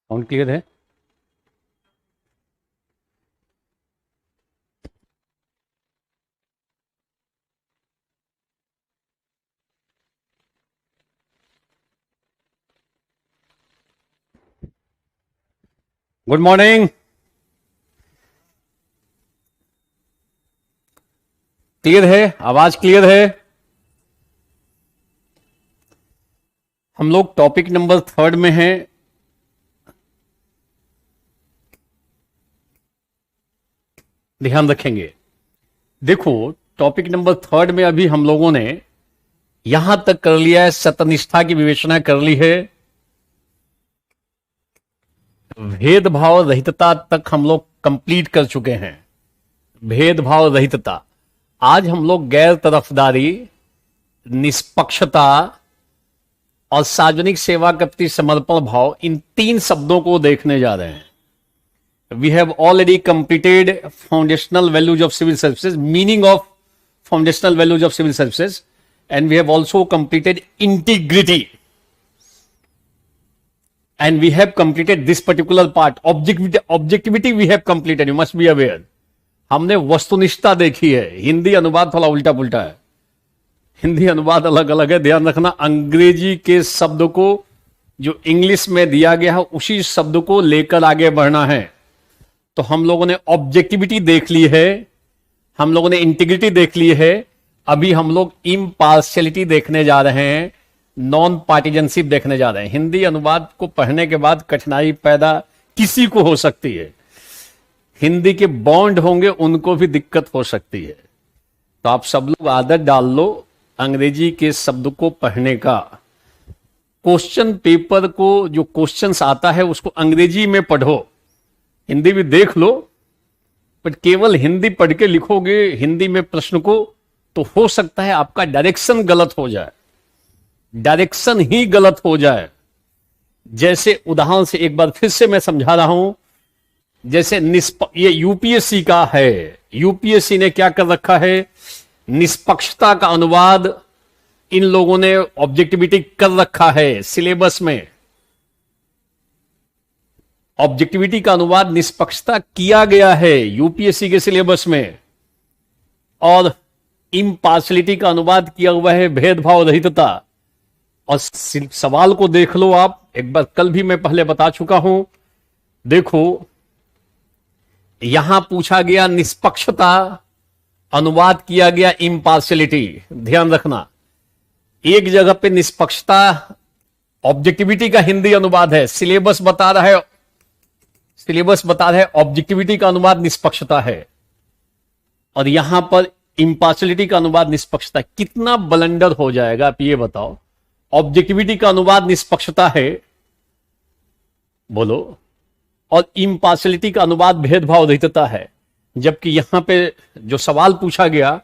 Sound clear है। Good morning. Clear है? आवाज क्लियर है? हम लोग टॉपिक नंबर 3 में हैं। ध्यान रखेंगे। देखो, टॉपिक नंबर 3 में अभी हम लोगों ने यहां तक कर लिया है, सत्यनिष्ठा की विवेचना कर ली है, भेदभाव रहितता तक हम लोग कंप्लीट कर चुके हैं। भेदभाव रहितता। आज हम लोग गैर तरफदारी, निष्पक्षता और सार्वजनिक सेवा के प्रति समर्पण भाव, इन 3 शब्दों को देखने जा रहे हैं। We have already completed foundational values of civil services, meaning of foundational values of civil services, and we have also completed integrity. And we have completed this particular part. Objectivity we have completed, you must be aware. हमने वस्तुनिष्ठता देखी है। हिंदी अनुवाद थोड़ा उल्टा पुल्टा है, हिंदी अनुवाद अलग अलग है, ध्यान रखना। अंग्रेजी के शब्द को जो इंग्लिश में दिया गया है उसी शब्द को लेकर आगे बढ़ना है। तो हम लोगों ने ऑब्जेक्टिविटी देख ली है, हम लोगों ने इंटीग्रिटी देख ली है। अभी हम लोग इम्पार्शियलिटी देखने जा रहे हैं, नॉन पार्टिजनशिप देखने जा रहे हैं। हिंदी अनुवाद को पढ़ने के बाद कठिनाई पैदा किसी को हो सकती है, हिंदी के बॉन्ड होंगे उनको भी दिक्कत हो सकती है। तो आप सब लोग आदत डाल लो अंग्रेजी के शब्द को पढ़ने का। क्वेश्चन पेपर को जो क्वेश्चंस आता है उसको अंग्रेजी में पढ़ो, हिंदी भी देख लो, बट केवल हिंदी पढ़ के लिखोगे हिंदी में प्रश्न को तो हो सकता है आपका डायरेक्शन गलत हो जाए, डायरेक्शन ही गलत हो जाए। जैसे उदाहरण से एक बार फिर से मैं समझा रहा हूं, जैसे ये यूपीएससी का है, यूपीएससी ने क्या कर रखा है, निष्पक्षता का अनुवाद इन लोगों ने ऑब्जेक्टिविटी कर रखा है सिलेबस में। ऑब्जेक्टिविटी का अनुवाद निष्पक्षता किया गया है यूपीएससी के सिलेबस में, और इम्पार्शियलिटी का अनुवाद किया हुआ है भेदभाव रहितता। और सवाल को देख लो आप एक बार, कल भी मैं पहले बता चुका हूं। देखो, यहां पूछा गया निष्पक्षता, अनुवाद किया गया इम्पार्शियलिटी। ध्यान रखना, एक जगह पे निष्पक्षता ऑब्जेक्टिविटी का हिंदी अनुवाद है, सिलेबस बता रहा है ऑब्जेक्टिविटी का अनुवाद निष्पक्षता है, और यहां पर इम्पार्शियलिटी का अनुवाद निष्पक्षता। कितना ब्लंडर हो जाएगा आप ये बताओ। ऑब्जेक्टिविटी का अनुवाद निष्पक्षता है, बोलो, और इम्पार्शियलिटी का अनुवाद भेदभाव रहितता है। जबकि यहां पे जो सवाल पूछा गया,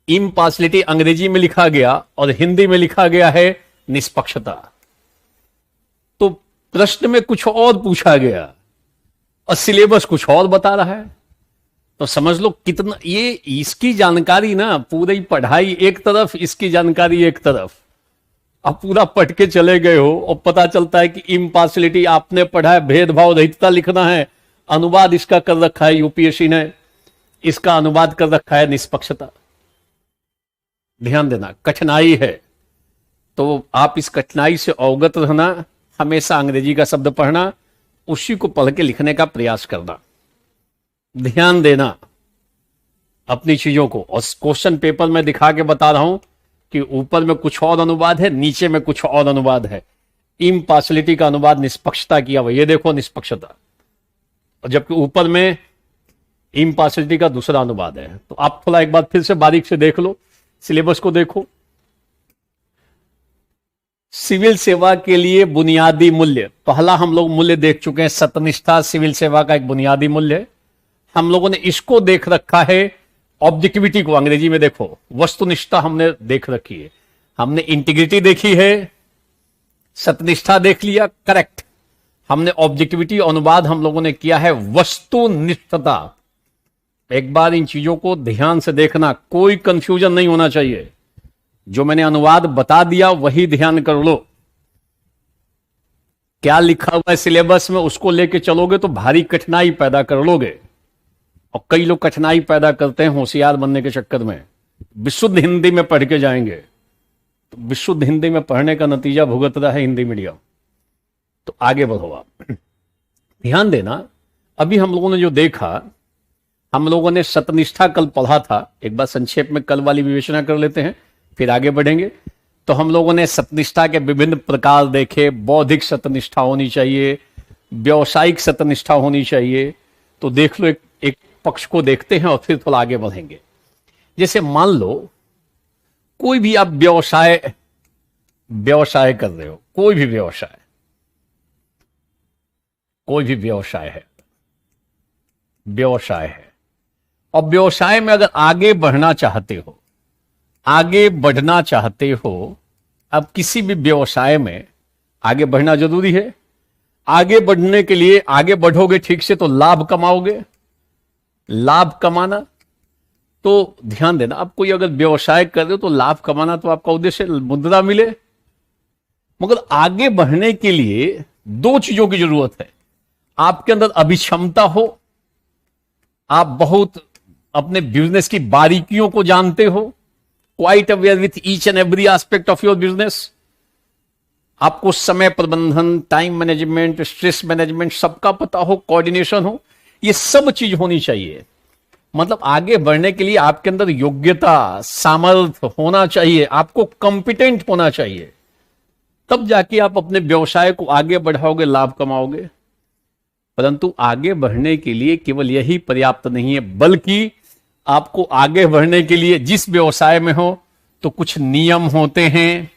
इम्पार्शियलिटी अंग्रेजी में लिखा गया और हिंदी में लिखा गया है निष्पक्षता। तो प्रश्न में कुछ और पूछा गया और सिलेबस कुछ और बता रहा है। तो समझ लो कितना ये, इसकी जानकारी ना, पूरी पढ़ाई एक तरफ, इसकी जानकारी एक तरफ। आप पूरा पढ़ के चले गए हो और पता चलता है कि इम्पार्शियलिटी आपने पढ़ा है, भेदभाव रहितता लिखना है, अनुवाद इसका कर रखा है यूपीएससी ने, इसका अनुवाद कर रखा है निष्पक्षता। ध्यान देना, कठिनाई है। तो आप इस कठिनाई से अवगत रहना, हमेशा अंग्रेजी का शब्द पढ़ना, उसी को पढ़ के लिखने का प्रयास करना। ध्यान देना अपनी चीजों को। और क्वेश्चन पेपर में दिखा के बता रहा हूं कि ऊपर में कुछ और अनुवाद है, नीचे में कुछ और अनुवाद है। इम्पार्शियलिटी का अनुवाद निष्पक्षता किया हुआ, ये देखो निष्पक्षता, और जबकि ऊपर में इम्पार्शियलिटी का दूसरा अनुवाद है। तो आप थोड़ा एक बार फिर से बारीक से देख लो, सिलेबस को देखो। सिविल सेवा के लिए बुनियादी मूल्य, पहला हम लोग मूल्य देख चुके हैं, सत्यनिष्ठा सिविल सेवा का एक बुनियादी मूल्य है। हम लोगों ने इसको देख रखा है, ऑब्जेक्टिविटी को अंग्रेजी में देखो, वस्तुनिष्ठा हमने देख रखी है, हमने इंटीग्रिटी देखी है, सत्यनिष्ठा देख लिया, करेक्ट। हमने ऑब्जेक्टिविटी अनुवाद हम लोगों ने किया है वस्तुनिष्ठता। एक बार इन चीजों को ध्यान से देखना, कोई कंफ्यूजन नहीं होना चाहिए। जो मैंने अनुवाद बता दिया वही ध्यान कर लो। क्या लिखा हुआ है सिलेबस में उसको लेके चलोगे तो भारी कठिनाई पैदा कर लोगे। और कई लोग कठिनाई पैदा करते हैं होशियार बनने के चक्कर में। विशुद्ध हिंदी में पढ़ के जाएंगे तो विशुद्ध हिंदी में पढ़ने का नतीजा भुगत रहा है हिंदी मीडियम। तो आगे बढ़ो आप। ध्यान देना, अभी हम लोगों ने जो देखा, हम लोगों ने सत्यनिष्ठा कल पढ़ा था। एक बार संक्षेप में कल वाली विवेचना कर लेते हैं, फिर आगे बढ़ेंगे। तो हम लोगों ने सत्यनिष्ठा के विभिन्न प्रकार देखे। बौद्धिक सत्यनिष्ठा होनी चाहिए, व्यावसायिक सत्यनिष्ठा होनी चाहिए। तो देख लो, एक पक्ष को देखते हैं और फिर थोड़ा आगे बढ़ेंगे। जैसे मान लो कोई भी आप व्यवसाय कर रहे हो, कोई भी व्यवसाय है, और व्यवसाय में अगर आगे बढ़ना चाहते हो, अब किसी भी व्यवसाय में आगे बढ़ना जरूरी है। आगे बढ़ने के लिए आगे बढ़ोगे ठीक से तो लाभ कमाओगे। लाभ कमाना, तो ध्यान देना, आप कोई अगर व्यवसाय कर रहे हो तो लाभ कमाना तो आपका उद्देश्य, मुद्रा मिले। मगर आगे बढ़ने के लिए दो चीजों की जरूरत है। आपके अंदर अभिक्षमता हो, आप बहुत अपने बिजनेस की बारीकियों को जानते हो, quite aware with each and every aspect of your business. आपको समय प्रबंधन, टाइम मैनेजमेंट, स्ट्रेस मैनेजमेंट सबका पता हो, कोऑर्डिनेशन हो, ये सब चीज होनी चाहिए। मतलब आगे बढ़ने के लिए आपके अंदर योग्यता, सामर्थ्य होना चाहिए, आपको कॉम्पिटेंट होना चाहिए। तब जाके आप अपने व्यवसाय को आगे बढ़ाओगे, लाभ कमाओगे। परंतु आगे बढ़ने के लिए केवल यही पर्याप्त नहीं है, बल्कि आपको आगे बढ़ने के लिए जिस व्यवसाय में हो तो कुछ नियम होते हैं,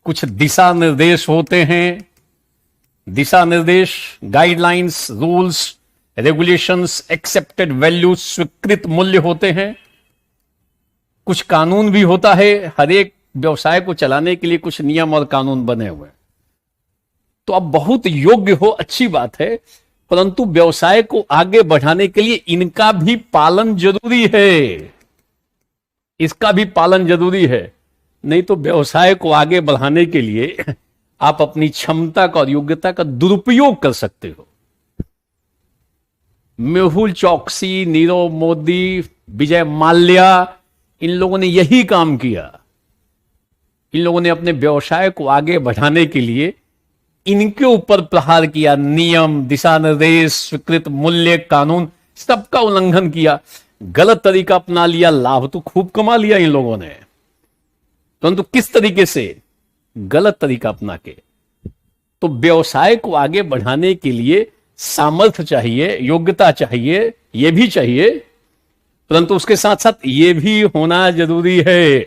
कुछ दिशा निर्देश होते हैं। दिशा निर्देश, guidelines, rules, regulations, accepted values, स्वीकृत मूल्य होते हैं। कुछ कानून भी होता है। हर एक व्यवसाय को चलाने के लिए कुछ नियम और कानून बने हुए हैं। तो आप बहुत योग्य हो, अच्छी बात है, परंतु व्यवसाय को आगे बढ़ाने के लिए इनका भी पालन जरूरी है। इसका भी पालन जरूरी है। नहीं तो व्यवसाय को आगे बढ़ाने के लिए आप अपनी क्षमता का और योग्यता का दुरुपयोग कर सकते हो। मेहुल चौकसी, नीरव मोदी, विजय माल्या, इन लोगों ने यही काम किया। इन लोगों ने अपने व्यवसाय को आगे बढ़ाने के लिए इनके ऊपर प्रहार किया। नियम, दिशा निर्देश, स्वीकृत मूल्य, कानून, सबका उल्लंघन किया। गलत तरीका अपना लिया, लाभ तो खूब कमा लिया इन लोगों ने, परंतु किस तरीके से? गलत तरीका अपना के। तो व्यवसाय को आगे बढ़ाने के लिए सामर्थ्य चाहिए, योग्यता चाहिए, यह भी चाहिए, परंतु उसके साथ साथ यह भी होना जरूरी है।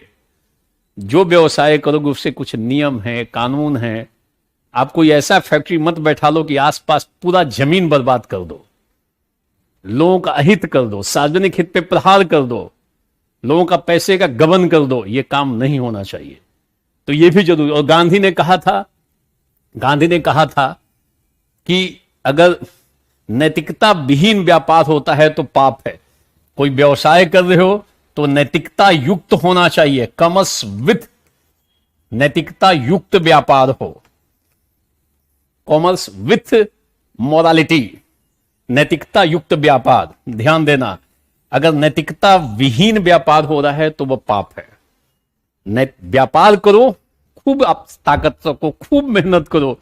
जो व्यवसाय करोगे उससे कुछ नियम है, कानून है। आप कोई ऐसा फैक्ट्री मत बैठा लो कि आसपास पूरा जमीन बर्बाद कर दो, लोगों का अहित कर दो, सार्वजनिक हित पे प्रहार कर दो, लोगों का पैसे का गबन कर दो। यह काम नहीं होना चाहिए। तो यह भी जरूरी। और गांधी ने कहा था कि अगर नैतिकता विहीन व्यापार होता है तो पाप है। कोई व्यवसाय कर रहे हो तो नैतिकता युक्त होना चाहिए। कॉमर्स विथ नैतिकता युक्त व्यापार हो, कॉमर्स विथ मोरालिटी, नैतिकता युक्त व्यापार। ध्यान देना, अगर नैतिकता विहीन व्यापार हो रहा है तो वह पाप है। व्यापार करो, खूब आप ताकत रखो, खूब मेहनत करो,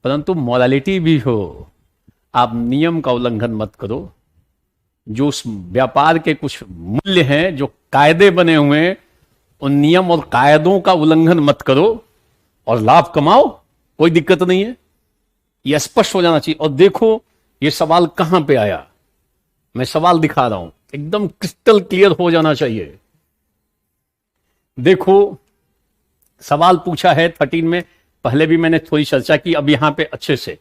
परंतु मोरालिटी भी हो। आप नियम का उल्लंघन मत करो। जो उस व्यापार के कुछ मूल्य हैं, जो कायदे बने हुए हैं, उन नियम और कायदों का उल्लंघन मत करो और लाभ कमाओ, कोई दिक्कत नहीं है। यह स्पष्ट हो जाना चाहिए। और देखो यह सवाल कहां पे आया, मैं सवाल दिखा रहा हूं, एकदम क्रिस्टल क्लियर हो जाना चाहिए। देखो सवाल पूछा है 13 में, पहले भी मैंने थोड़ी चर्चा की, अब यहां पे अच्छे से।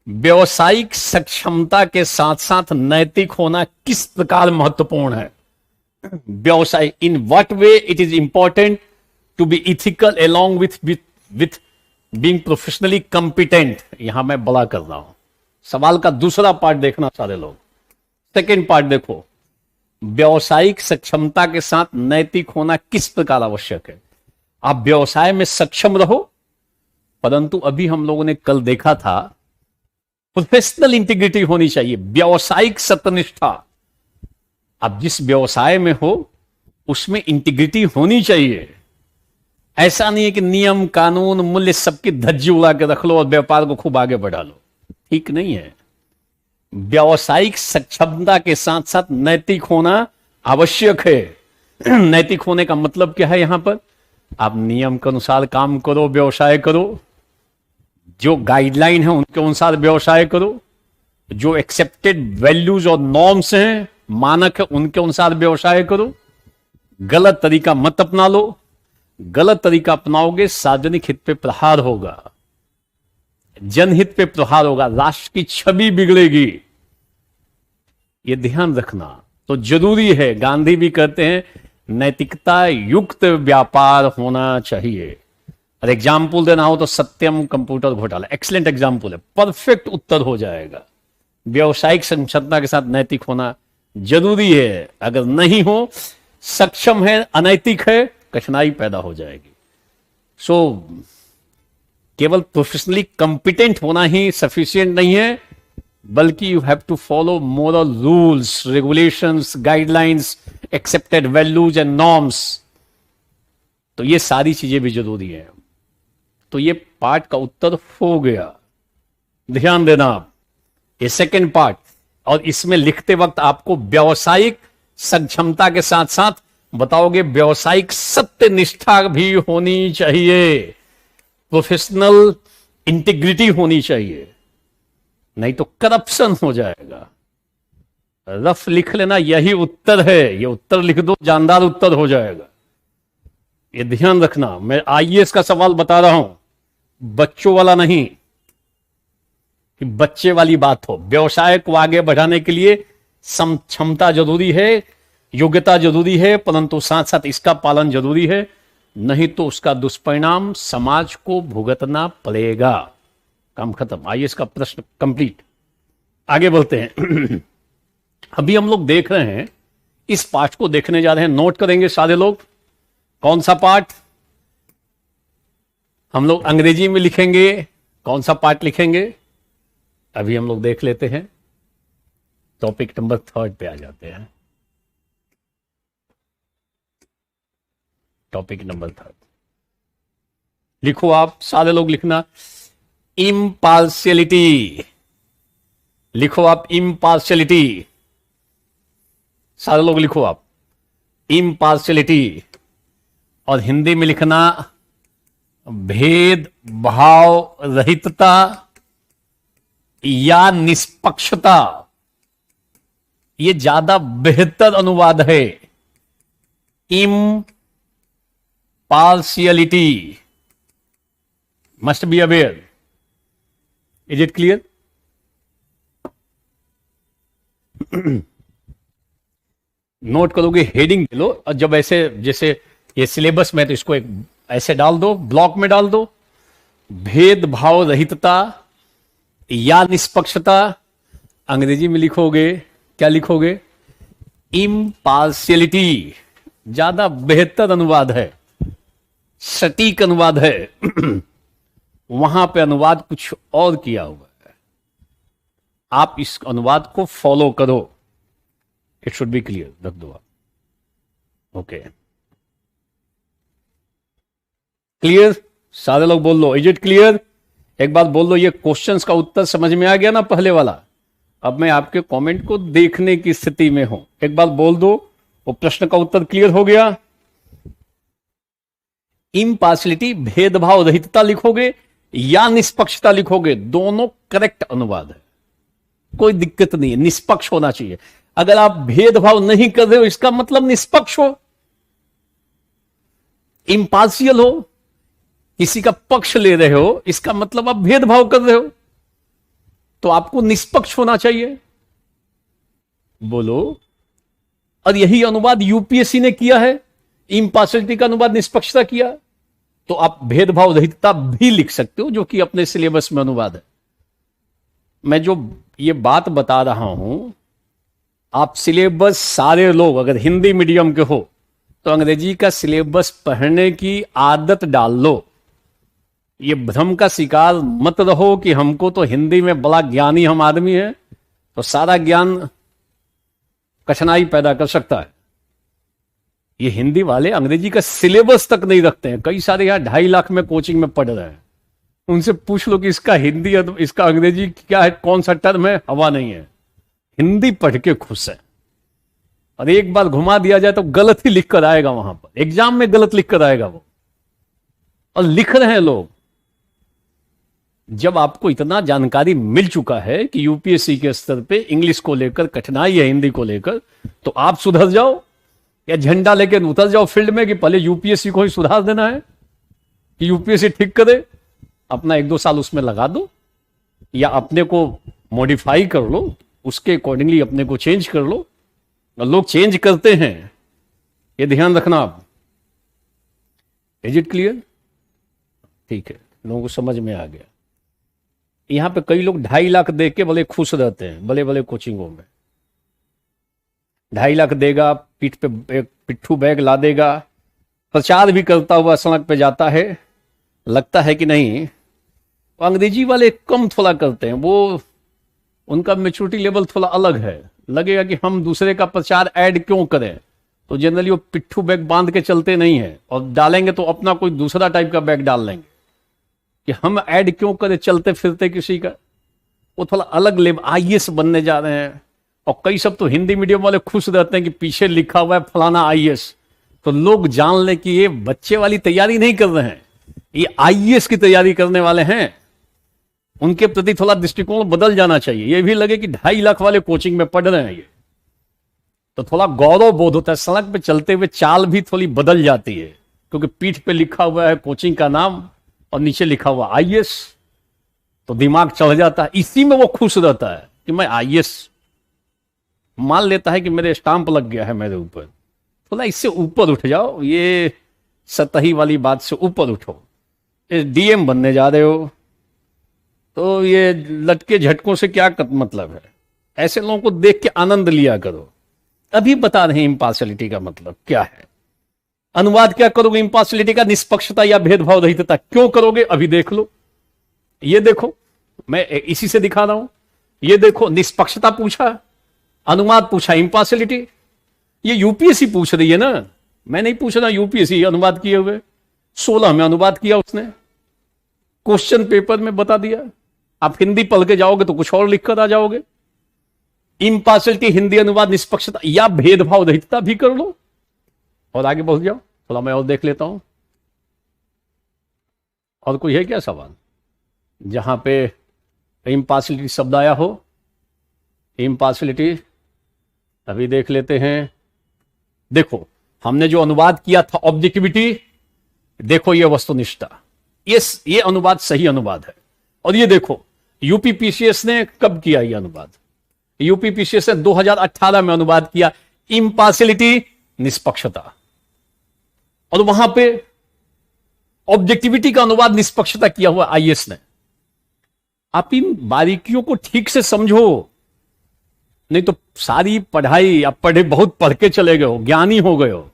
व्यवसायिक सक्षमता के साथ साथ नैतिक होना किस प्रकार महत्वपूर्ण है? व्यवसाय, in what way it is important to be ethical along with being professionally competent. यहां मैं बड़ा कर रहा हूं। सवाल का दूसरा पार्ट देखना सारे लोग। सेकेंड पार्ट देखो, व्यवसायिक सक्षमता के साथ नैतिक होना किस प्रकार आवश्यक है? आप व्यवसाय में सक्षम रहो, परंतु अभी हम लोगों ने कल देखा था प्रोफेशनल इंटीग्रिटी होनी चाहिए, व्यावसायिक सत्यनिष्ठा। आप जिस व्यवसाय में हो उसमें इंटीग्रिटी होनी चाहिए। ऐसा नहीं है कि नियम कानून मूल्य सबकी धज्जी उड़ा के रख लो और व्यापार को खूब आगे बढ़ा लो, ठीक नहीं है। व्यावसायिक सक्षमता के साथ साथ नैतिक होना आवश्यक है। नैतिक होने का मतलब क्या है? यहां पर आप नियम के अनुसार काम करो, व्यवसाय करो, जो गाइडलाइन है उनके अनुसार व्यवसाय करो, जो एक्सेप्टेड वैल्यूज और नॉर्म्स हैं, मानक है, उनके अनुसार व्यवसाय करो। गलत तरीका मत अपना लो। गलत तरीका अपनाओगे सार्वजनिक हित पे प्रहार होगा, जनहित पे प्रहार होगा, राष्ट्र की छवि बिगड़ेगी। ये ध्यान रखना तो जरूरी है। गांधी भी कहते हैं नैतिकता युक्त व्यापार होना चाहिए। और एग्जाम्पल देना हो तो सत्यम कंप्यूटर घोटाला एक्सीलेंट एग्जाम्पल है, परफेक्ट उत्तर हो जाएगा। व्यवसायिक सक्षमता के साथ नैतिक होना जरूरी है। अगर नहीं हो, सक्षम है, अनैतिक है, कठिनाई पैदा हो जाएगी। सो केवल प्रोफेशनली कंपिटेंट होना ही सफिशिएंट नहीं है, बल्कि you have to follow moral rules, regulations, guidelines, accepted values and norms. तो ये सारी चीजें भी जरूरी है। तो ये पार्ट का उत्तर हो गया, ध्यान देना आप। ये सेकंड पार्ट, और इसमें लिखते वक्त आपको व्यावसायिक सक्षमता के साथ साथ बताओगे व्यावसायिक सत्यनिष्ठा भी होनी चाहिए, प्रोफेशनल इंटीग्रिटी होनी चाहिए, नहीं तो करप्शन हो जाएगा। रफ लिख लेना, यही उत्तर है, ये उत्तर लिख दो, जानदार उत्तर हो जाएगा। ये ध्यान रखना, मैं आईएएस का सवाल बता रहा हूं, बच्चों वाला नहीं कि बच्चे वाली बात हो। व्यवसाय को आगे बढ़ाने के लिए क्षमता जरूरी है, योग्यता जरूरी है, परंतु साथ साथ इसका पालन जरूरी है, नहीं तो उसका दुष्परिणाम समाज को भुगतना पड़ेगा। काम खत्म। आईएएस का प्रश्न कंप्लीट। आगे बढ़ते हैं। अभी हम लोग देख रहे हैं, इस पाठ को देखने जा रहे हैं, नोट करेंगे सारे लोग। कौन सा पाठ? हम लोग अंग्रेजी में लिखेंगे। कौन सा पाठ लिखेंगे? अभी हम लोग देख लेते हैं। टॉपिक नंबर 3 पे आ जाते हैं। टॉपिक नंबर 3 लिखो आप, सारे लोग लिखना। इम्पार्शियलिटी लिखो आप, इम्पार्शियलिटी सारे लोग लिखो आप, इम्पार्शियलिटी। और हिंदी में लिखना भेद भाव रहितता या निष्पक्षता। ये ज्यादा बेहतर अनुवाद है। Impartiality must be aware. Is it clear? Note करोगे, हेडिंग ले लो, और जब ऐसे जैसे ये सिलेबस में तो इसको एक ऐसे डाल दो, ब्लॉक में डाल दो। भेदभाव रहितता या निष्पक्षता। अंग्रेजी में लिखोगे, क्या लिखोगे? इम्पार्शियलिटी। ज्यादा बेहतर अनुवाद है, सटीक अनुवाद है। वहां पे अनुवाद कुछ और किया हुआ है, आप इस अनुवाद को फॉलो करो। इट शुड बी क्लियर, रख दो आप। Okay, clear? सारे लोग बोल लो, इज इट क्लियर? एक बात बोल लो, ये क्वेश्चंस का उत्तर समझ में आ गया ना पहले वाला? अब मैं आपके कमेंट को देखने की स्थिति में हूं। एक बात बोल दो, वो प्रश्न का उत्तर क्लियर हो गया? इम्पार्शियलिटी, भेदभाव रहितता लिखोगे या निष्पक्षता लिखोगे, दोनों करेक्ट अनुवाद है, कोई दिक्कत नहीं है। निष्पक्ष होना चाहिए। अगर आप भेदभाव नहीं कर रहे हो, इसका मतलब निष्पक्ष हो। इम्पार्शियल हो, किसी का पक्ष ले रहे हो, इसका मतलब आप भेदभाव कर रहे हो, तो आपको निष्पक्ष होना चाहिए। बोलो। और यही अनुवाद यूपीएससी ने किया है, इम्पार्शियलिटी का अनुवाद निष्पक्षता किया। तो आप भेदभाव रहितता भी लिख सकते हो, जो कि अपने सिलेबस में अनुवाद है। मैं जो ये बात बता रहा हूं, आप सिलेबस सारे लोग अगर हिंदी मीडियम के हो तो अंग्रेजी का सिलेबस पढ़ने की आदत डाल लो। ये भ्रम का शिकार मत रहो कि हमको तो हिंदी में बड़ा ज्ञानी हम आदमी है, तो सारा ज्ञान कठिनाई पैदा कर सकता है। ये हिंदी वाले अंग्रेजी का सिलेबस तक नहीं रखते हैं। कई सारे यहां 2.5 लाख में कोचिंग में पढ़ रहे हैं, उनसे पूछ लो कि इसका हिंदी इसका अंग्रेजी क्या है, कौन सा टर्म है, हवा नहीं है। हिंदी पढ़ के खुश है, और एक बार घुमा दिया जाए तो गलत ही लिख कर आएगा, वहां पर एग्जाम में गलत लिख कर आएगा वो, और लिख रहे हैं लोग। जब आपको इतना जानकारी मिल चुका है कि यूपीएससी के स्तर पे इंग्लिश को लेकर कठिनाई है, हिंदी को लेकर, तो आप सुधर जाओ या झंडा लेकर उतर जाओ फील्ड में कि पहले यूपीएससी को ही सुधार देना है कि यूपीएससी ठीक करे। अपना 1-2 साल उसमें लगा दो, या अपने को मॉडिफाई कर लो, उसके अकॉर्डिंगली अपने को चेंज कर लो। और लोग चेंज करते हैं, ये ध्यान रखना आप। Is it clear? ठीक है, लोगों को समझ में आ गया। यहां पे कई लोग 2.5 लाख दे के बड़े खुश रहते हैं, बड़े बड़े कोचिंगों में 2.5 लाख देगा, पीठ पे पिट्ठू बैग ला देगा, प्रचार भी करता हुआ सड़क पे जाता है। लगता है कि नहीं, वो अंग्रेजी वाले कम थोड़ा करते हैं, वो उनका मैच्योरिटी लेवल थोड़ा अलग है। लगेगा कि हम दूसरे का प्रचार ऐड क्यों करें, तो जनरली वो पिट्ठू बैग बांध के चलते नहीं है, और डालेंगे तो अपना कोई दूसरा टाइप का बैग डाल लेंगे कि हम ऐड क्यों करें चलते फिरते किसी का। वो थोड़ा अलग लेवल, आईएएस बनने जा रहे हैं। और कई सब तो हिंदी मीडियम वाले खुश रहते हैं कि पीछे लिखा हुआ है फलाना आईएएस, तो लोग जान ले कि ये बच्चे वाली तैयारी नहीं कर रहे हैं, ये आईएएस की तैयारी करने वाले हैं। उनके प्रति थोड़ा दृष्टिकोण बदल जाना चाहिए। ये भी लगे कि 2.5 लाख वाले कोचिंग में पढ़ रहे हैं ये, तो थोड़ा गौरव बोध होता है। सड़क पे चलते हुए चाल भी थोड़ी बदल जाती है, क्योंकि पीठ पे लिखा हुआ है कोचिंग का नाम और नीचे लिखा हुआ आईएएस, तो दिमाग चढ़ जाता है। इसी में वो खुश रहता है कि मैं आईएएस, मान लेता है कि मेरे स्टाम्प लग गया है मेरे ऊपर। थोड़ा इससे ऊपर उठ जाओ, ये सतही वाली बात से ऊपर उठो। डीएम बनने जा रहे हो तो ये लटके झटकों से क्या मतलब है। ऐसे लोगों को देख के आनंद लिया करो। अभी बता रहे हैं इम्पार्शियलिटी का मतलब क्या है। अनुवाद क्या करोगे इम्पार्शियलिटी का? निष्पक्षता या भेदभाव रहितता। क्यों करोगे अभी देख लो। ये देखो, मैं इसी से दिखा रहा हूं। ये देखो, निष्पक्षता पूछा, अनुवाद पूछा, इम्पार्शियलिटी। ये यूपीएससी पूछ रही है ना, मैं नहीं पूछ रहा। यूपीएससी अनुवाद किए हुए 16 में अनुवाद किया उसने, क्वेश्चन पेपर में बता दिया। आप हिंदी पढ़ के जाओगे तो कुछ और लिखकर आ जाओगे। इम्पार्शियलिटी, हिंदी अनुवाद, निष्पक्षता या भेदभाव रहितता भी कर लो और आगे बढ़ जाओ। थोड़ा मैं और देख लेता हूं, और कोई है क्या सवाल जहां पे इम्पार्शियलिटी शब्द आया हो? इम्पार्शियलिटी अभी देख लेते हैं। देखो, हमने जो अनुवाद किया था ऑब्जेक्टिविटी, देखो ये वस्तुनिष्ठता, ये अनुवाद सही अनुवाद है। और ये देखो, यूपीपीसीएस ने कब किया ये अनुवाद? यूपीपीसीएस ने 2018 में अनुवाद किया, इम्पार्शियलिटी, निष्पक्षता। और वहां पे ऑब्जेक्टिविटी का अनुवाद निष्पक्षता किया हुआ आईएएस ने। आप इन बारीकियों को ठीक से समझो, नहीं तो सारी पढ़ाई आप पढ़े, बहुत पढ़ के चले गए हो, ज्ञानी हो गए हो,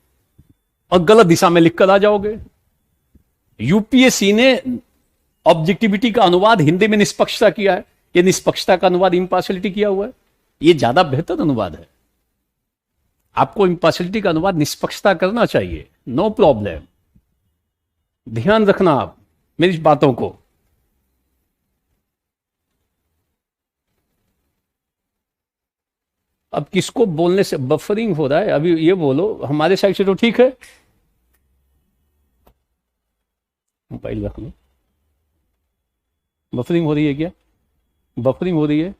और गलत दिशा में लिखकर आ जाओगे। यूपीएससी ने ऑब्जेक्टिविटी का अनुवाद हिंदी में निष्पक्षता किया है, ये निष्पक्षता का अनुवाद इम्पार्शियलिटी किया हुआ है। ये ज्यादा बेहतर अनुवाद है। आपको इम्पार्शियलिटी का अनुवाद निष्पक्षता करना चाहिए, नो प्रॉब्लम। ध्यान रखना आप मेरी बातों को। अब किसको बोलने से बफरिंग हो रहा है? अभी ये बोलो, हमारे साइड से तो ठीक है। मोबाइल रख लो। बफरिंग हो रही है क्या? बफरिंग हो रही है?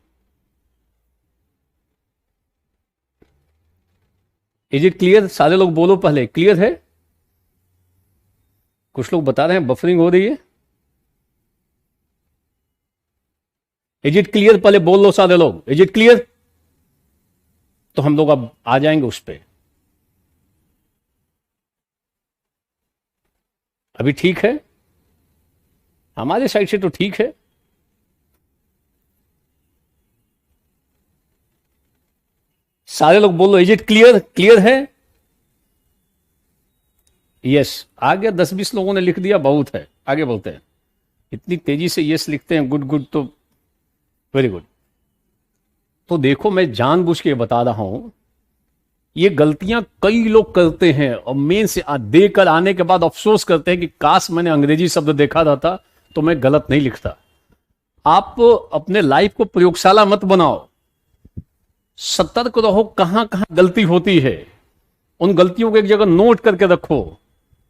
Is it clear? सारे लोग बोलो पहले, क्लियर है? कुछ लोग बता रहे हैं बफरिंग हो रही है। Is it clear? पहले बोल लो सारे लोग, इज इट क्लियर? तो हम लोग अब आ जाएंगे उस पे। अभी ठीक है? हमारे साइड से तो ठीक है। सारे लोग बोलो, इज इट क्लियर? क्लियर है? यस, आ गया। 10-20 लोगों ने लिख दिया, बहुत है। आगे बोलते हैं। इतनी तेजी से यस लिखते हैं, गुड गुड, तो वेरी गुड। तो देखो, मैं जानबूझ के बता रहा हूं, ये गलतियां कई लोग करते हैं और मेन से देकर आने के बाद अफसोस करते हैं कि काश मैंने अंग्रेजी शब्द देखा था तो मैं गलत नहीं लिखता। आप अपने लाइफ को प्रयोगशाला मत बनाओ, सतर्क रहो कहां कहां गलती होती है। उन गलतियों को एक जगह नोट करके रखो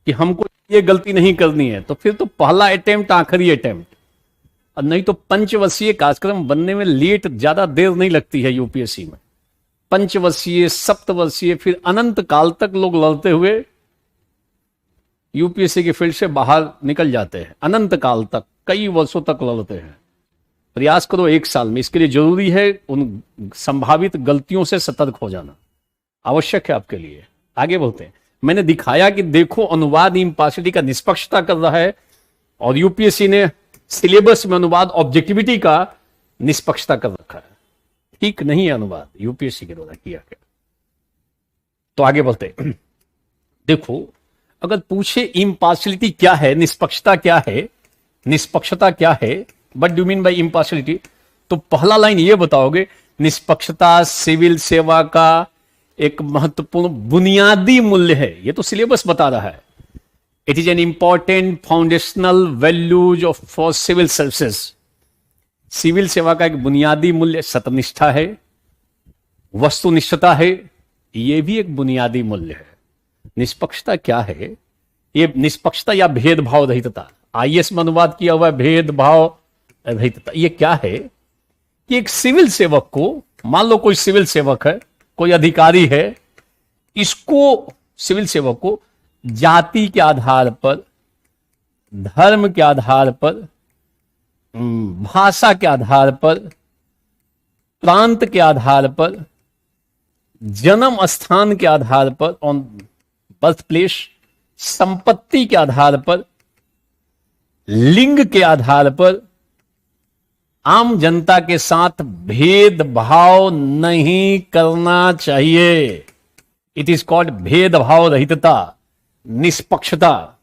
कि हमको ये गलती नहीं करनी है, तो फिर तो पहला अटेम्प्ट आखिरी अटेम्प्ट, और नहीं तो पंचवर्षीय कार्यक्रम बनने में लेट ज्यादा देर नहीं लगती है यूपीएससी में। पंचवर्षीय, सप्तवर्षीय, फिर अनंत काल तक लोग लड़ते हुए यूपीएससी के फील्ड से बाहर निकल जाते हैं। अनंत काल तक, कई वर्षों तक लड़ते हैं। प्रयास करो एक साल में। इसके लिए जरूरी है उन संभावित गलतियों से सतर्क हो जाना, आवश्यक है आपके लिए। आगे बढ़ते हैं। मैंने दिखाया कि देखो, अनुवाद इम्पार्शियलिटी का निष्पक्षता कर रहा है, और यूपीएससी ने सिलेबस में अनुवाद ऑब्जेक्टिविटी का निष्पक्षता कर रखा है। ठीक नहीं है अनुवाद यूपीएससी के द्वारा किया गया। तो आगे बढ़ते हैं। देखो, अगर पूछे इम्पार्शियलिटी क्या है, निष्पक्षता क्या है, निष्पक्षता क्या है, what do mean bye impartiality, तो पहला लाइन ये बताओगे, निष्पक्षता सिविल सेवा का एक महत्वपूर्ण बुनियादी मूल्य है। ये तो सिलेबस बता रहा है। It is an important foundational values of for civil services. Civil सेवा का एक बुनियादी मूल्य सत्यनिष्ठा है, वस्तुनिष्ठता है, यह भी एक बुनियादी मूल्य है। निष्पक्षता क्या है? ये निष्पक्षता या भेदभाव रहितता, आईएएस में अनुवाद किया हुआ है भेदभाव रहितता। ये क्या है कि एक सिविल सेवक को, मान लो कोई सिविल सेवक है, कोई अधिकारी है, इसको, सिविल सेवक को जाति के आधार पर, धर्म के आधार पर, भाषा के आधार पर, प्रांत के आधार पर, जन्म स्थान के आधार पर, ऑन बर्थ प्लेस, संपत्ति के आधार पर, लिंग के आधार पर आम जनता के साथ भेदभाव नहीं करना चाहिए। इट इज कॉल्ड भेदभाव रहितता, निष्पक्षता।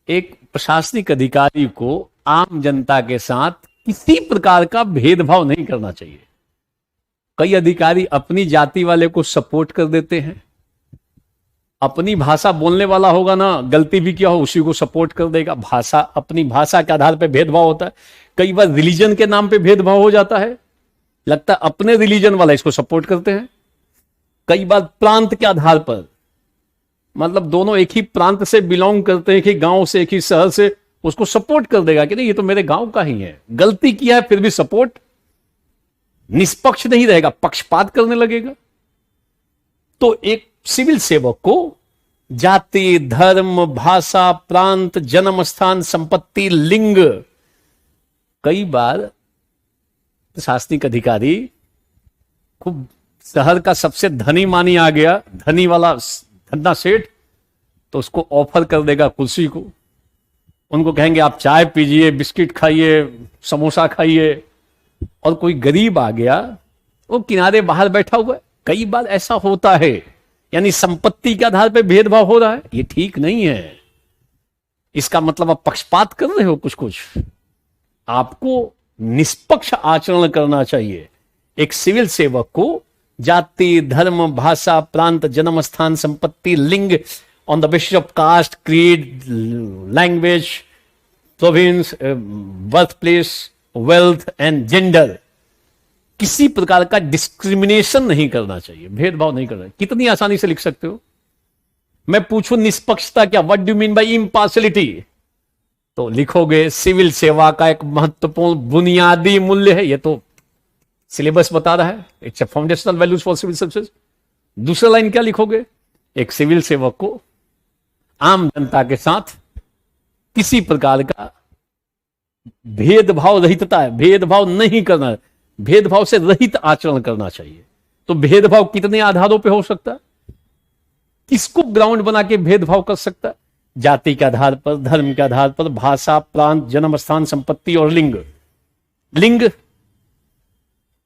एक प्रशासनिक अधिकारी को आम जनता के साथ किसी प्रकार का भेदभाव नहीं करना चाहिए। कई अधिकारी अपनी जाति वाले को सपोर्ट कर देते हैं, अपनी भाषा बोलने वाला होगा ना, गलती भी किया हो उसी को सपोर्ट कर देगा। भाषा, अपनी भाषा के आधार पे भेदभाव होता है। कई बार रिलीजन के नाम पे भेदभाव हो जाता है, लगता है अपने रिलीजन वाला इसको सपोर्ट करते हैं। कई बार प्रांत के आधार पर, मतलब दोनों एक ही प्रांत से बिलोंग करते हैं, एक ही गांव से, एक ही शहर से, उसको सपोर्ट कर देगा कि नहीं ये तो मेरे गांव का ही है, गलती किया है फिर भी सपोर्ट। निष्पक्ष नहीं रहेगा, पक्षपात करने लगेगा। तो एक सिविल सेवक को जाति, धर्म, भाषा, प्रांत, जन्म स्थान, संपत्ति, लिंग, कई बार प्रशासनिक अधिकारी खूब शहर का सबसे धनी मानी आ गया, धनी वाला धन्ना सेठ, तो उसको ऑफर कर देगा कुर्सी को। उनको कहेंगे आप चाय पीजिए, बिस्किट खाइए, समोसा खाइए। और कोई गरीब आ गया, वो किनारे बाहर बैठा हुआ है। कई बार ऐसा होता है, यानी संपत्ति के आधार पर भेदभाव हो रहा है। ये ठीक नहीं है। इसका मतलब आप पक्षपात कर रहे हो कुछ कुछ। आपको निष्पक्ष आचरण करना चाहिए। एक सिविल सेवक को जाति, धर्म, भाषा, प्रांत, जन्म स्थान, संपत्ति, लिंग, on the basis of caste, creed, language, province, birth place, wealth and gender, किसी प्रकार का डिस्क्रिमिनेशन नहीं करना चाहिए, भेदभाव नहीं करना। कितनी आसानी से लिख सकते हो। मैं पूछूं निष्पक्षता क्या, what do mean bye impartiality, तो लिखोगे सिविल सेवा का एक महत्वपूर्ण बुनियादी मूल्य है। ये तो सिलेबस बता रहा है, it's a foundational values for civil services. दूसरा लाइन क्या लिखोगे, एक सिविल सेवक को आम जनता के साथ किसी प्रकार का भेदभाव रहितता है, भेदभाव नहीं करना, भेदभाव से रहित आचरण करना चाहिए। तो भेदभाव कितने आधारों पे हो सकता है, किसको ग्राउंड बना के भेदभाव कर सकता है? जाति के आधार पर, धर्म के आधार पर, भाषा, प्रांत, जन्म स्थान, संपत्ति और लिंग, लिंग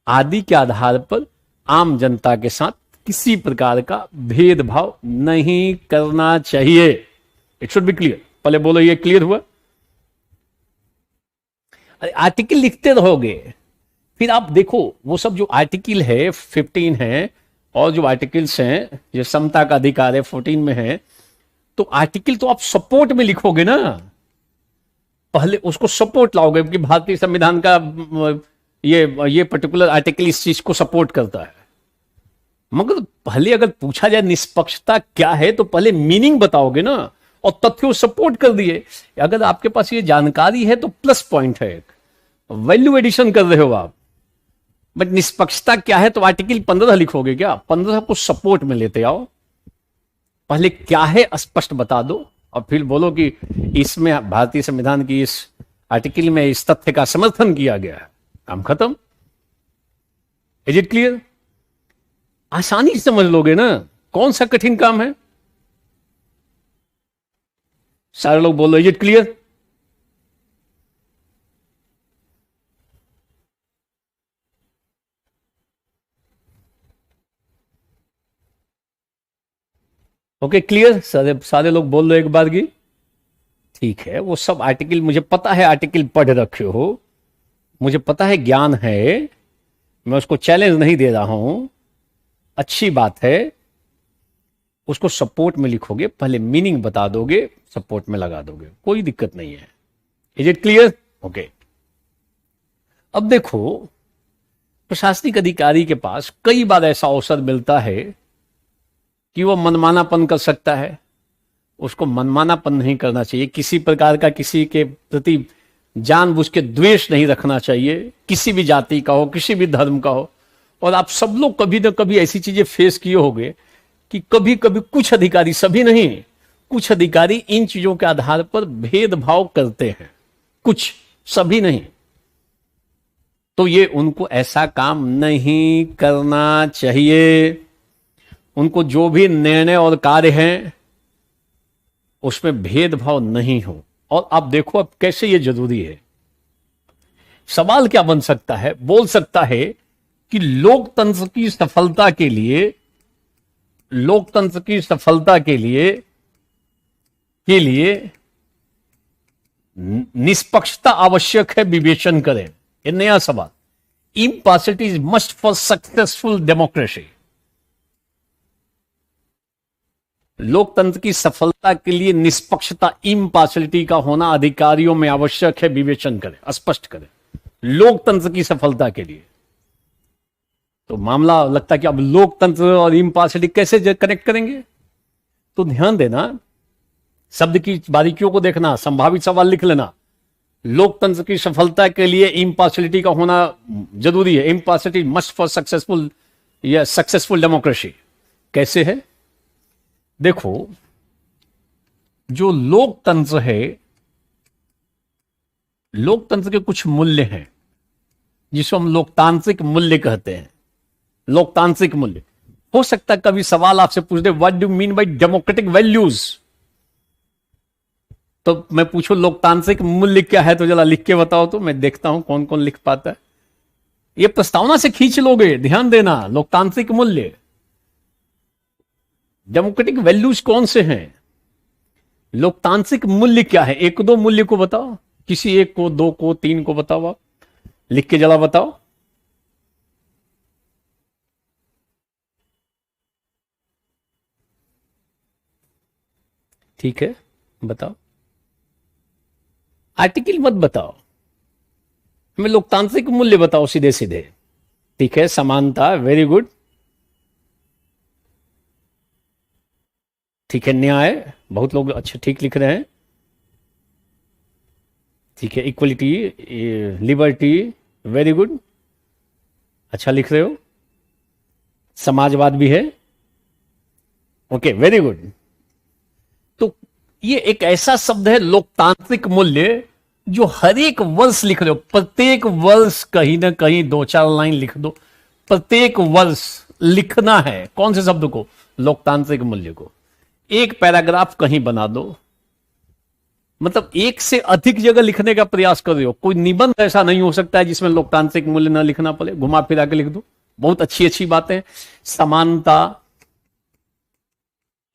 आदि के आधार पर आम जनता के साथ किसी प्रकार का भेदभाव नहीं करना चाहिए। It should be clear. पहले बोलो ये क्लियर हुआ? आर्टिकल लिखते रहोगे, फिर आप देखो वो सब जो आर्टिकल है 15 है और जो आर्टिकल्स हैं ये समता का अधिकार है 14 में है, तो आर्टिकल तो आप सपोर्ट में लिखोगे ना, पहले उसको सपोर्ट लाओगे कि भारतीय संविधान का ये पर्टिकुलर आर्टिकल इस चीज को सपोर्ट करता है। मगर पहले अगर पूछा जाए निष्पक्षता क्या है तो पहले मीनिंग बताओगे ना, और तथ्यों सपोर्ट कर दिए। अगर आपके पास ये जानकारी है तो प्लस पॉइंट है, वैल्यू एडिशन कर रहे हो आप। बट निष्पक्षता क्या है तो आर्टिकल 15 लिखोगे क्या? 15 को सपोर्ट में लेते आओ, पहले क्या है स्पष्ट बता दो और फिर बोलो कि इसमें भारतीय संविधान की इस आर्टिकल में इस तथ्य का समर्थन किया गया है। काम खत्म। Is it clear? आसानी से समझ लोगे ना, कौन सा कठिन काम है? सारे लोग बोलो is it clear? Okay clear? सारे लोग बोल लो एक बार की। ठीक है, वो सब आर्टिकल मुझे पता है, आर्टिकल पढ़ रखे हो, मुझे पता है, ज्ञान है, मैं उसको चैलेंज नहीं दे रहा हूं, अच्छी बात है। उसको सपोर्ट में लिखोगे, पहले मीनिंग बता दोगे, सपोर्ट में लगा दोगे, कोई दिक्कत नहीं है। Is it clear? ओके। अब देखो, प्रशासनिक अधिकारी के पास कई बार ऐसा अवसर मिलता है कि वो मनमानापन कर सकता है। उसको मनमानापन नहीं करना चाहिए, किसी प्रकार का किसी के प्रति जानबूझ के द्वेष नहीं रखना चाहिए, किसी भी जाति का हो, किसी भी धर्म का हो। और आप सब लोग कभी ना कभी ऐसी चीजें फेस किए होंगे कि कभी कभी कुछ अधिकारी, सभी नहीं, कुछ अधिकारी इन चीजों के आधार पर भेदभाव करते हैं, कुछ, सभी नहीं। तो ये उनको ऐसा काम नहीं करना चाहिए। उनको जो भी निर्णय और कार्य हैं उसमें भेदभाव नहीं हो। और आप देखो अब कैसे ये जरूरी है। सवाल क्या बन सकता है? बोल सकता है कि लोकतंत्र की सफलता के लिए, लोकतंत्र की सफलता के लिए निष्पक्षता आवश्यक है, विवेचन करें। ये नया सवाल। Impartiality is must for successful democracy. लोकतंत्र की सफलता के लिए निष्पक्षता, इम्पार्शियलिटी का होना अधिकारियों में आवश्यक है, विवेचन करें, स्पष्ट करें। लोकतंत्र की सफलता के लिए तो मामला लगता है कि अब लोकतंत्र और इम्पार्शियलिटी कैसे कनेक्ट करेंगे? तो ध्यान देना, शब्द की बारीकियों को देखना, संभावित सवाल लिख लेना। लोकतंत्र की सफलता के लिए इम्पार्शियलिटी का होना जरूरी है। इम्पार्शियलिटी मस्ट फॉर सक्सेसफुल या सक्सेसफुल डेमोक्रेसी। कैसे है? देखो, जो लोकतंत्र है, लोकतंत्र के कुछ मूल्य हैं जिसको हम लोकतांत्रिक मूल्य कहते हैं। लोकतांत्रिक मूल्य हो सकता है कभी सवाल आपसे पूछ दे, what do mean by democratic values? तो मैं पूछूं लोकतांत्रिक मूल्य क्या है, तो जरा लिख के बताओ, तो मैं देखता हूं कौन कौन लिख पाता है। ये प्रस्तावना से खींच लोगे, ध्यान देना। लोकतांत्रिक मूल्य, डेमोक्रेटिक वैल्यूज कौन से हैं? लोकतांत्रिक मूल्य क्या है? एक दो मूल्य को बताओ, किसी एक को, दो को, तीन को बताओ। आप लिख के जरा बताओ। ठीक है, बताओ। आर्टिकल मत बताओ, हमें लोकतांत्रिक मूल्य बताओ सीधे सीधे। ठीक है, समानता, वेरी गुड। ठीक है, न्याय, बहुत लोग अच्छे ठीक लिख रहे हैं। ठीक है, इक्वलिटी, लिबर्टी, वेरी गुड, अच्छा लिख रहे हो। समाजवाद भी है, ओके, वेरी गुड। तो ये एक ऐसा शब्द है लोकतांत्रिक मूल्य जो हर एक वर्ष लिख रहे हो। प्रत्येक वर्ष कहीं ना कहीं दो चार लाइन लिख दो। प्रत्येक वर्ष लिखना है कौन से शब्द को? लोकतांत्रिक मूल्य को। एक पैराग्राफ कहीं बना दो, मतलब एक से अधिक जगह लिखने का प्रयास कर रहे हो। कोई निबंध ऐसा नहीं हो सकता है जिसमें लोकतांत्रिक मूल्य ना लिखना पड़े। घुमा फिरा के लिख दो, बहुत अच्छी अच्छी बातें। समानता,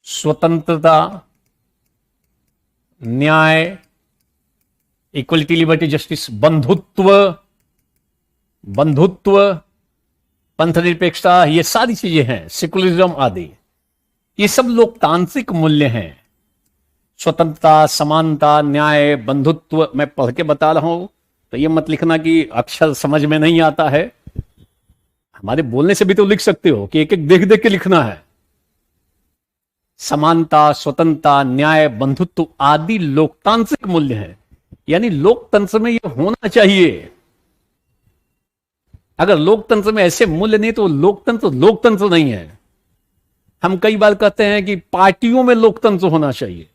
स्वतंत्रता, न्याय, इक्वलिटी, लिबर्टी, जस्टिस, बंधुत्व, पंथ निरपेक्षता, ये सारी चीजें हैं, सेकुलरिज्म आदि, ये सब लोकतांत्रिक मूल्य हैं। स्वतंत्रता, समानता, न्याय, बंधुत्व, मैं पढ़ के बता रहा हूं तो ये मत लिखना कि अक्षर समझ में नहीं आता है। हमारे बोलने से भी तो लिख सकते हो कि एक एक देख देख के लिखना है। समानता, स्वतंत्रता, न्याय, बंधुत्व आदि लोकतांत्रिक मूल्य हैं, यानी लोकतंत्र में ये होना चाहिए। अगर लोकतंत्र में ऐसे मूल्य नहीं तो लोकतंत्र नहीं है। हम कई बार कहते हैं कि पार्टियों में लोकतंत्र होना चाहिए।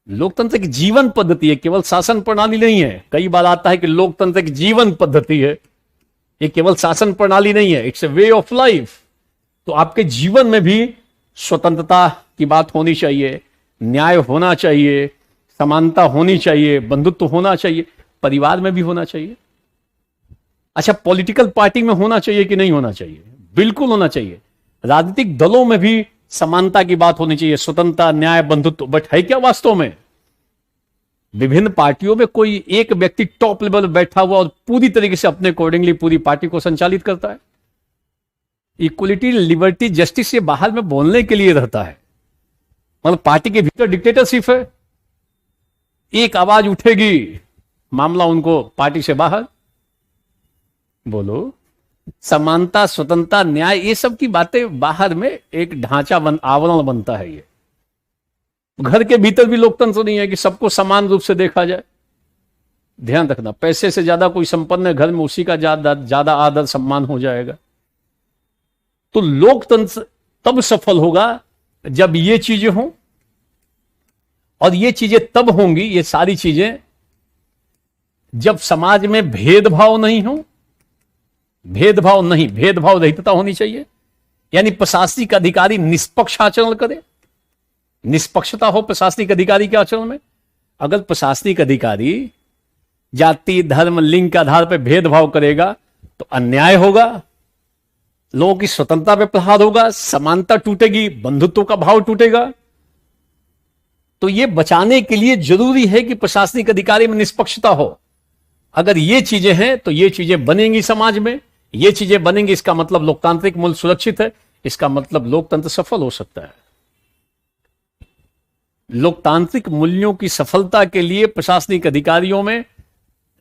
लोकतंत्र एक जीवन पद्धति है, केवल शासन प्रणाली नहीं है। कई बार आता है कि लोकतंत्र एक जीवन पद्धति है, ये केवल शासन प्रणाली नहीं है, it's a way of life. तो आपके जीवन में भी स्वतंत्रता की बात होनी चाहिए, न्याय होना चाहिए, समानता होनी चाहिए, बंधुत्व होना चाहिए, परिवार में भी होना चाहिए। अच्छा, पॉलिटिकल पार्टी में होना चाहिए कि नहीं होना चाहिए? बिल्कुल होना चाहिए। राजनीतिक दलों में भी समानता की बात होनी चाहिए, स्वतंत्रता, न्याय, बंधुत्व। बट है क्या वास्तव में? विभिन्न पार्टियों में कोई एक व्यक्ति टॉप लेवल बैठा हुआ और पूरी तरीके से अपने अकॉर्डिंगली पूरी पार्टी को संचालित करता है। इक्वलिटी, लिबर्टी, जस्टिस ये बाहर में बोलने के लिए रहता है, मतलब पार्टी के भीतर डिक्टेटरशिप है। एक आवाज उठेगी, मामला उनको पार्टी से बाहर। बोलो, समानता, स्वतंत्रता, न्याय, ये सब की बातें बाहर में एक ढांचा आवरण बनता है। ये घर के भीतर भी लोकतंत्र नहीं है कि सबको समान रूप से देखा जाए। ध्यान रखना, पैसे से ज्यादा कोई संपन्न है घर में, उसी का ज्यादा आदर सम्मान हो जाएगा। तो लोकतंत्र तब सफल होगा जब ये चीजें हों, और ये चीजें तब होंगी, ये सारी चीजें, जब समाज में भेदभाव नहीं हो। भेदभाव रहितता होनी चाहिए, यानी प्रशासनिक अधिकारी निष्पक्ष आचरण करे, निष्पक्षता हो प्रशासनिक अधिकारी के आचरण में। अगर प्रशासनिक अधिकारी जाति, धर्म, लिंग के आधार पर भेदभाव करेगा तो अन्याय होगा, लोगों की स्वतंत्रता पे प्रहार होगा, समानता टूटेगी, बंधुत्व का भाव टूटेगा। तो ये बचाने के लिए जरूरी है कि प्रशासनिक अधिकारी में निष्पक्षता हो। अगर ये चीजें हैं तो ये चीजें बनेंगी समाज में, ये चीजें बनेंगी, इसका मतलब लोकतांत्रिक मूल्य सुरक्षित है, इसका मतलब लोकतंत्र सफल हो सकता है। लोकतांत्रिक मूल्यों की सफलता के लिए प्रशासनिक अधिकारियों में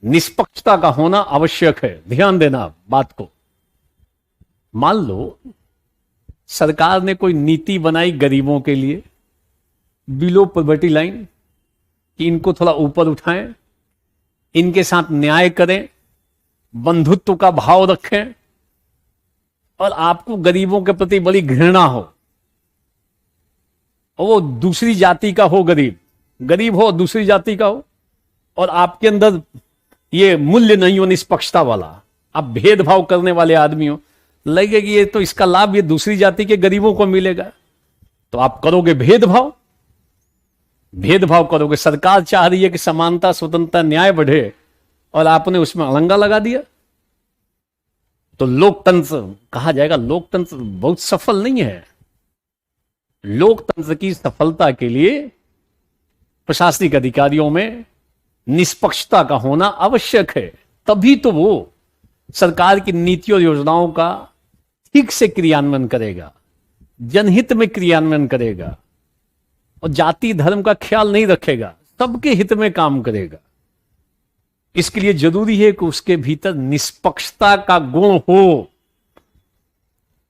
निष्पक्षता का होना आवश्यक है। ध्यान देना बात को। मान लो सरकार ने कोई नीति बनाई गरीबों के लिए, बिलो पॉवर्टी लाइन, कि इनको थोड़ा ऊपर उठाएं, इनके साथ न्याय करें, बंधुत्व का भाव रखें, और आपको गरीबों के प्रति बड़ी घृणा हो, और वो दूसरी जाति का हो, गरीब हो, दूसरी जाति का हो, और आपके अंदर ये मूल्य नहीं हो निष्पक्षता वाला, आप भेदभाव करने वाले आदमी हो, लगे कि ये तो इसका लाभ ये दूसरी जाति के गरीबों को मिलेगा, तो आप करोगे भेदभाव करोगे। सरकार चाह रही है कि समानता, स्वतंत्रता, न्याय बढ़े, और आपने उसमें अड़ंगा लगा दिया, तो लोकतंत्र कहा जाएगा, लोकतंत्र बहुत सफल नहीं है। लोकतंत्र की सफलता के लिए प्रशासनिक अधिकारियों में निष्पक्षता का होना आवश्यक है, तभी तो वो सरकार की नीति और योजनाओं का ठीक से क्रियान्वयन करेगा, जनहित में क्रियान्वयन करेगा, और जाति धर्म का ख्याल नहीं रखेगा, सबके हित में काम करेगा। इसके लिए जरूरी है कि उसके भीतर निष्पक्षता का गुण हो,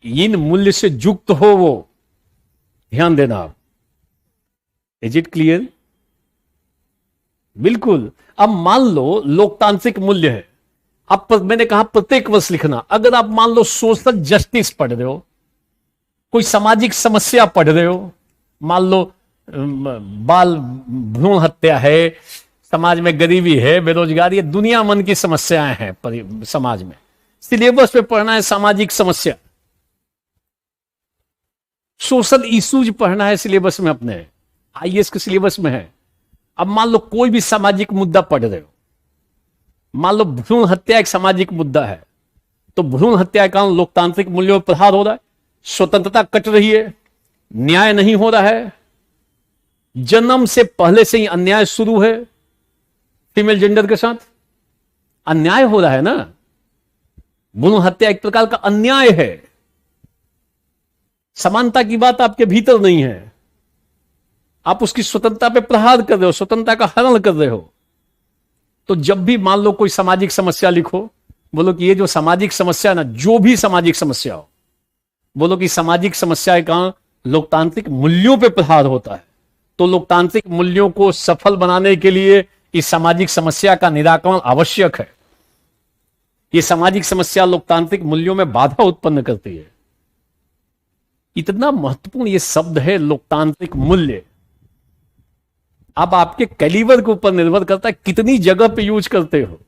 इन मूल्य से युक्त हो वो। ध्यान देना आप। Is it clear? बिल्कुल। अब मान लो लोकतांत्रिक मूल्य है, अब मैंने कहा प्रत्येक वर्ष लिखना। अगर आप मान लो सोशल जस्टिस पढ़ रहे हो, कोई सामाजिक समस्या पढ़ रहे हो, मान लो बाल भ्रूण हत्या है, समाज में गरीबी है, बेरोजगारी है, दुनिया मन की समस्याएं हैं समाज में, सिलेबस पे पढ़ना है सामाजिक समस्या, सोशल इश्यूज पढ़ना है सिलेबस में, अपने आईएएस के सिलेबस में है। अब मान लो कोई भी सामाजिक मुद्दा पढ़ रहे हो, मान लो भ्रूण हत्या एक सामाजिक मुद्दा है, तो भ्रूण हत्या का लोकतांत्रिक मूल्यों पर प्रहार हो रहा है, स्वतंत्रता कट रही है, न्याय नहीं हो रहा है, जन्म से पहले से ही अन्याय शुरू है फीमेल जेंडर के साथ। अन्याय हो रहा है ना, भ्रूण हत्या एक प्रकार का अन्याय है। समानता की बात आपके भीतर नहीं है, आप उसकी स्वतंत्रता पे प्रहार कर रहे हो, स्वतंत्रता का हनन कर रहे हो। तो जब भी मान लो कोई सामाजिक समस्या लिखो, बोलो कि ये जो सामाजिक समस्या ना, जो भी सामाजिक समस्या हो, बोलो कि सामाजिक समस्या का लोकतांत्रिक मूल्यों पे प्रहार होता है। तो लोकतांत्रिक मूल्यों को सफल बनाने के लिए इस सामाजिक समस्या का निराकरण आवश्यक है। ये सामाजिक समस्या लोकतांत्रिक मूल्यों में बाधा उत्पन्न करती है। इतना महत्वपूर्ण ये शब्द है लोकतांत्रिक मूल्य। अब आपके कैलिबर के ऊपर निर्भर करता है कितनी जगह पे यूज करते हो।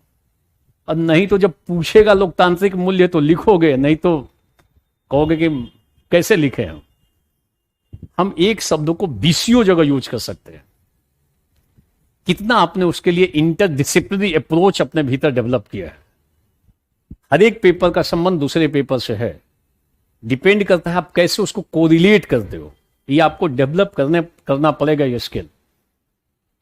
और नहीं तो जब पूछेगा लोकतांत्रिक मूल्य तो लिखोगे, नहीं तो कहोगे कि कैसे लिखे हम एक शब्द को 20 जगह यूज कर सकते हैं। कितना आपने उसके लिए इंटरडिसिप्लिनरी अप्रोच अपने भीतर डेवलप किया है। हर एक पेपर का संबंध दूसरे पेपर से है, डिपेंड करता है आप कैसे उसको कोरिलेट करते हो। ये आपको डेवलप करना पड़ेगा ये स्किल।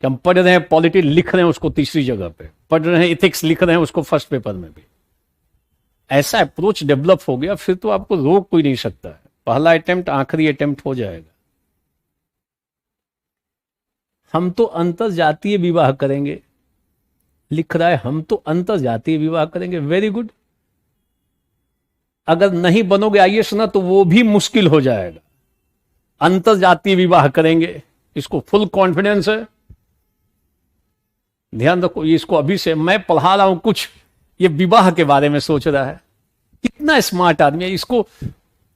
हम पढ़ रहे हैं पॉलिटी, लिख रहे हैं उसको तीसरी जगह पे, पढ़ रहे हैं इथिक्स, लिख रहे हैं उसको फर्स्ट पेपर में भी। ऐसा अप्रोच डेवलप हो गया, फिर तो आपको रोक कोई नहीं सकता है। पहला अटेम्प्ट आखिरी अटेम्प्ट हो जाएगा। हम तो अंतरजातीय विवाह करेंगे, लिख रहा है हम तो अंतरजातीय विवाह करेंगे। Very good. अगर नहीं बनोगे आईएएस ना तो वो भी मुश्किल हो जाएगा। अंतरजातीय विवाह करेंगे, इसको फुल कॉन्फिडेंस है। ध्यान रखो, इसको अभी से मैं पढ़ा रहा हूं कुछ, ये विवाह के बारे में सोच रहा है। कितना स्मार्ट आदमी है, इसको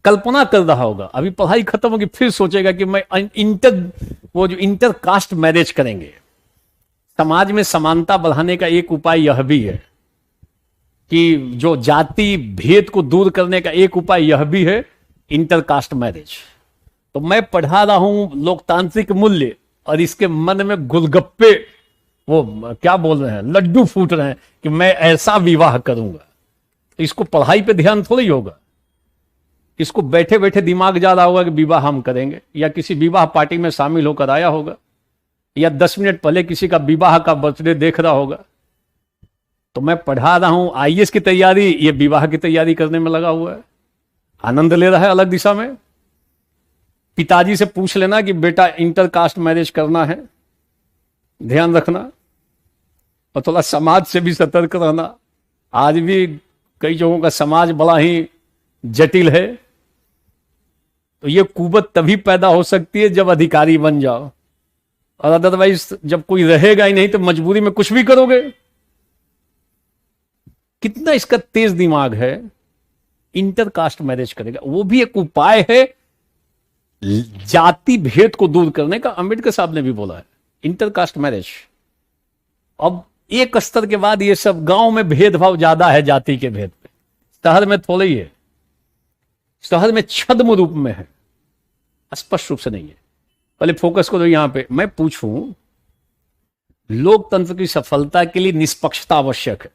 कल्पना कर रहा होगा। अभी पढ़ाई खत्म होगी फिर सोचेगा कि मैं इंटर कास्ट मैरिज करेंगे। समाज में समानता बढ़ाने का एक उपाय यह भी है कि जो जाति भेद को दूर करने का एक उपाय यह भी है इंटर कास्ट मैरिज। तो मैं पढ़ा रहा हूं लोकतांत्रिक मूल्य और इसके मन में गुलगप्पे, वो क्या बोल रहे हैं, लड्डू फूट रहे हैं कि मैं ऐसा विवाह करूंगा। तो इसको पढ़ाई पे ध्यान थोड़ी होगा, इसको बैठे बैठे दिमाग जा रहा होगा कि विवाह हम करेंगे, या किसी विवाह पार्टी में शामिल होकर आया होगा, या 10 मिनट पहले किसी का विवाह का बर्थडे देख रहा होगा। तो मैं पढ़ा रहा हूं आईएएस की तैयारी, ये विवाह की तैयारी करने में लगा हुआ है, आनंद ले रहा है अलग दिशा में। पिताजी से पूछ लेना कि बेटा इंटर कास्ट मैरिज करना है, ध्यान रखना। और थोड़ा समाज से भी सतर्क रहना। आज भी कई जगहों का समाज बड़ा ही जटिल है। तो ये कुवत तभी पैदा हो सकती है जब अधिकारी बन जाओ, और अदरवाइज जब कोई रहेगा ही नहीं तो मजबूरी में कुछ भी करोगे। कितना इसका तेज दिमाग है। इंटर कास्ट मैरिज करेगा, वो भी एक उपाय है जाति भेद को दूर करने का। अंबेडकर साहब ने भी बोला है इंटर कास्ट मैरिज। अब एक स्तर के बाद ये सब, गांव में भेदभाव ज्यादा है जाति के भेद पे, शहर में थोड़ा ही है। शहर में छद्म रूप में है, स्पष्ट रूप से नहीं है। पहले फोकस करो यहां पे। मैं पूछूं, लोकतंत्र की सफलता के लिए निष्पक्षता आवश्यक है,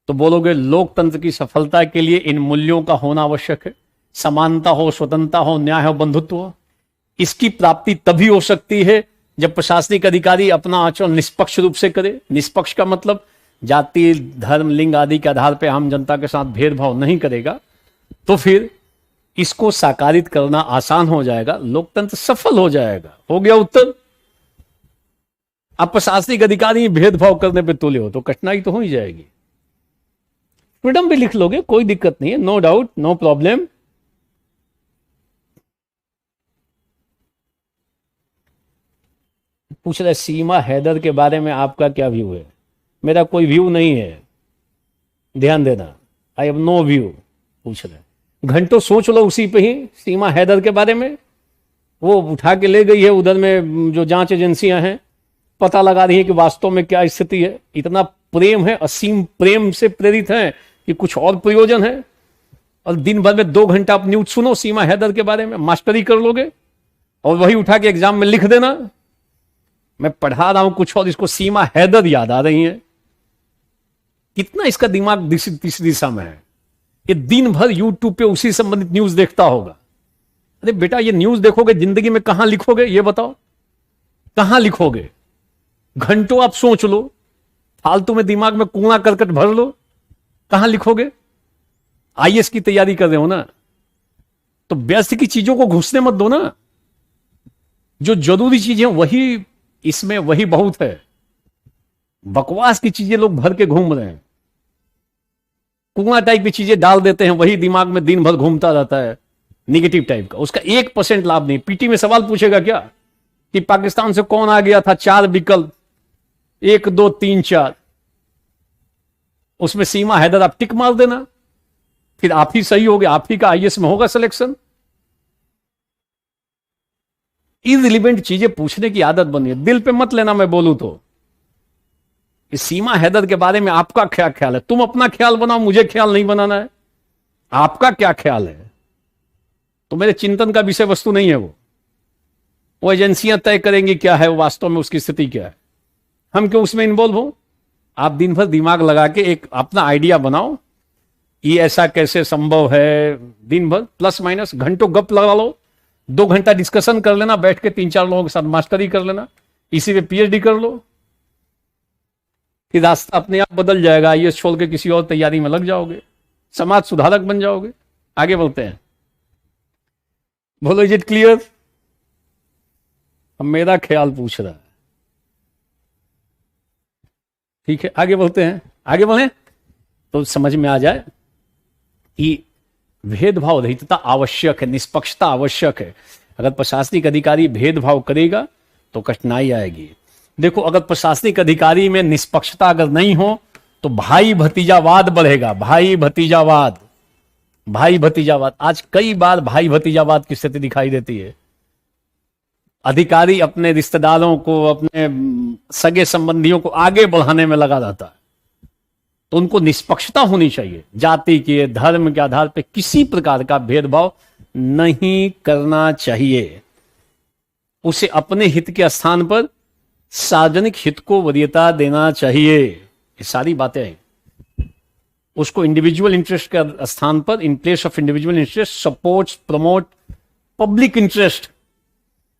तो बोलोगे लोकतंत्र की सफलता के लिए इन मूल्यों का होना आवश्यक है। समानता हो, स्वतंत्रता हो, न्याय हो, बंधुत्व हो। इसकी प्राप्ति तभी हो सकती है जब प्रशासनिक अधिकारी अपना आचरण निष्पक्ष रूप से करे। निष्पक्ष का मतलब जाति, धर्म, लिंग आदि के आधार पर आम जनता के साथ भेदभाव नहीं करेगा। तो फिर इसको साकारित करना आसान हो जाएगा, लोकतंत्र सफल हो जाएगा। हो गया उत्तर। अब प्रशासनिक अधिकारी भेदभाव करने पे तुले हो तो कठिनाई तो हो ही जाएगी। फ्रीडम भी लिख लोगे, कोई दिक्कत नहीं है, नो डाउट, नो प्रॉब्लम। पूछ रहे सीमा हैदर के बारे में आपका क्या व्यू है। मेरा कोई व्यू नहीं है, ध्यान देना, आई हैव नो व्यू। पूछ रहे घंटों सोच लो उसी पे ही, सीमा हैदर के बारे में। वो उठा के ले गई है उधर में जो जांच एजेंसियां हैं, पता लगा रही है कि वास्तव में क्या स्थिति है। इतना प्रेम है, असीम प्रेम से प्रेरित है कि कुछ और प्रयोजन है। और दिन भर में 2 घंटा आप न्यूज सुनो सीमा हैदर के बारे में, मास्टरी कर लोगे और वही उठा के एग्जाम में लिख देना। मैं पढ़ा रहा हूं कुछ और, इसको सीमा हैदर याद आ रही है। कितना इसका दिमाग तीसरी दिशा में है। ये दिन भर यूट्यूब पे उसी संबंधित न्यूज देखता होगा। अरे बेटा, ये न्यूज देखोगे जिंदगी में कहां लिखोगे ये बताओ। कहां लिखोगे? घंटों आप सोच लो, फालतू में दिमाग में कूड़ा करकट भर लो, कहां लिखोगे? आईएएस की तैयारी कर रहे हो ना, तो व्यस्त की चीजों को घुसने मत दो ना। जो जरूरी चीजें वही, इसमें वही बहुत है। बकवास की चीजें लोग भर के घूम रहे हैं, कुआं टाइप की चीजें डाल देते हैं, वही दिमाग में दिन भर घूमता रहता है, निगेटिव टाइप का। उसका 1% लाभ नहीं। पीटी में सवाल पूछेगा क्या कि पाकिस्तान से कौन आ गया था? 4 विकल्प, 1 2 3 4, उसमें सीमा हैदर आप टिक मार देना, फिर आप ही सही हो गया, आप ही का आईएएस में होगा सिलेक्शन। इररिलेवेंट चीजें पूछने की आदत बनी है, दिल पे मत लेना मैं बोलूं तो। इस सीमा हैदर के बारे में आपका क्या ख्याल है? तुम अपना ख्याल बनाओ, मुझे ख्याल नहीं बनाना है। आपका क्या ख्याल है तो मेरे चिंतन का विषय वस्तु नहीं है वो एजेंसियां तय करेंगी क्या है वो, वास्तव में उसकी स्थिति क्या है। हम क्यों उसमें इन्वॉल्व हो? आप दिन भर दिमाग लगा के एक अपना आइडिया बनाओ, ये ऐसा कैसे संभव है। दिन भर प्लस माइनस घंटों गप लगा लो, 2 घंटा डिस्कशन कर लेना, बैठ के 3-4 लोगों के साथ मास्टरी कर लेना, इसी में पीएचडी कर लो, फिर रास्ता अपने आप बदल जाएगा। आईएएस छोड़ के किसी और तैयारी में लग जाओगे, समाज सुधारक बन जाओगे। आगे बोलते हैं, बोलो इज इट क्लियर? अब मेरा ख्याल पूछ रहा है, ठीक है आगे बोलते हैं। आगे बढ़े तो समझ में आ जाए कि भेदभाव रहितता आवश्यक है, निष्पक्षता आवश्यक है। अगर प्रशासनिक अधिकारी भेदभाव करेगा तो कठिनाई आएगी। देखो, अगर प्रशासनिक अधिकारी में निष्पक्षता अगर नहीं हो तो भाई भतीजावाद बढ़ेगा। भाई भतीजावाद, भाई भतीजावाद, आज कई बार भाई भतीजावाद की स्थिति दिखाई देती है। अधिकारी अपने रिश्तेदारों को, अपने सगे संबंधियों को आगे बढ़ाने में लगा रहता है। तो उनको निष्पक्षता होनी चाहिए, जाति के, धर्म के आधार पर किसी प्रकार का भेदभाव नहीं करना चाहिए। उसे अपने हित के स्थान पर सार्वजनिक हित को वरीयता देना चाहिए। ये सारी बातें हैं। उसको इंडिविजुअल इंटरेस्ट के स्थान पर, in place of individual interest, support promote public interest.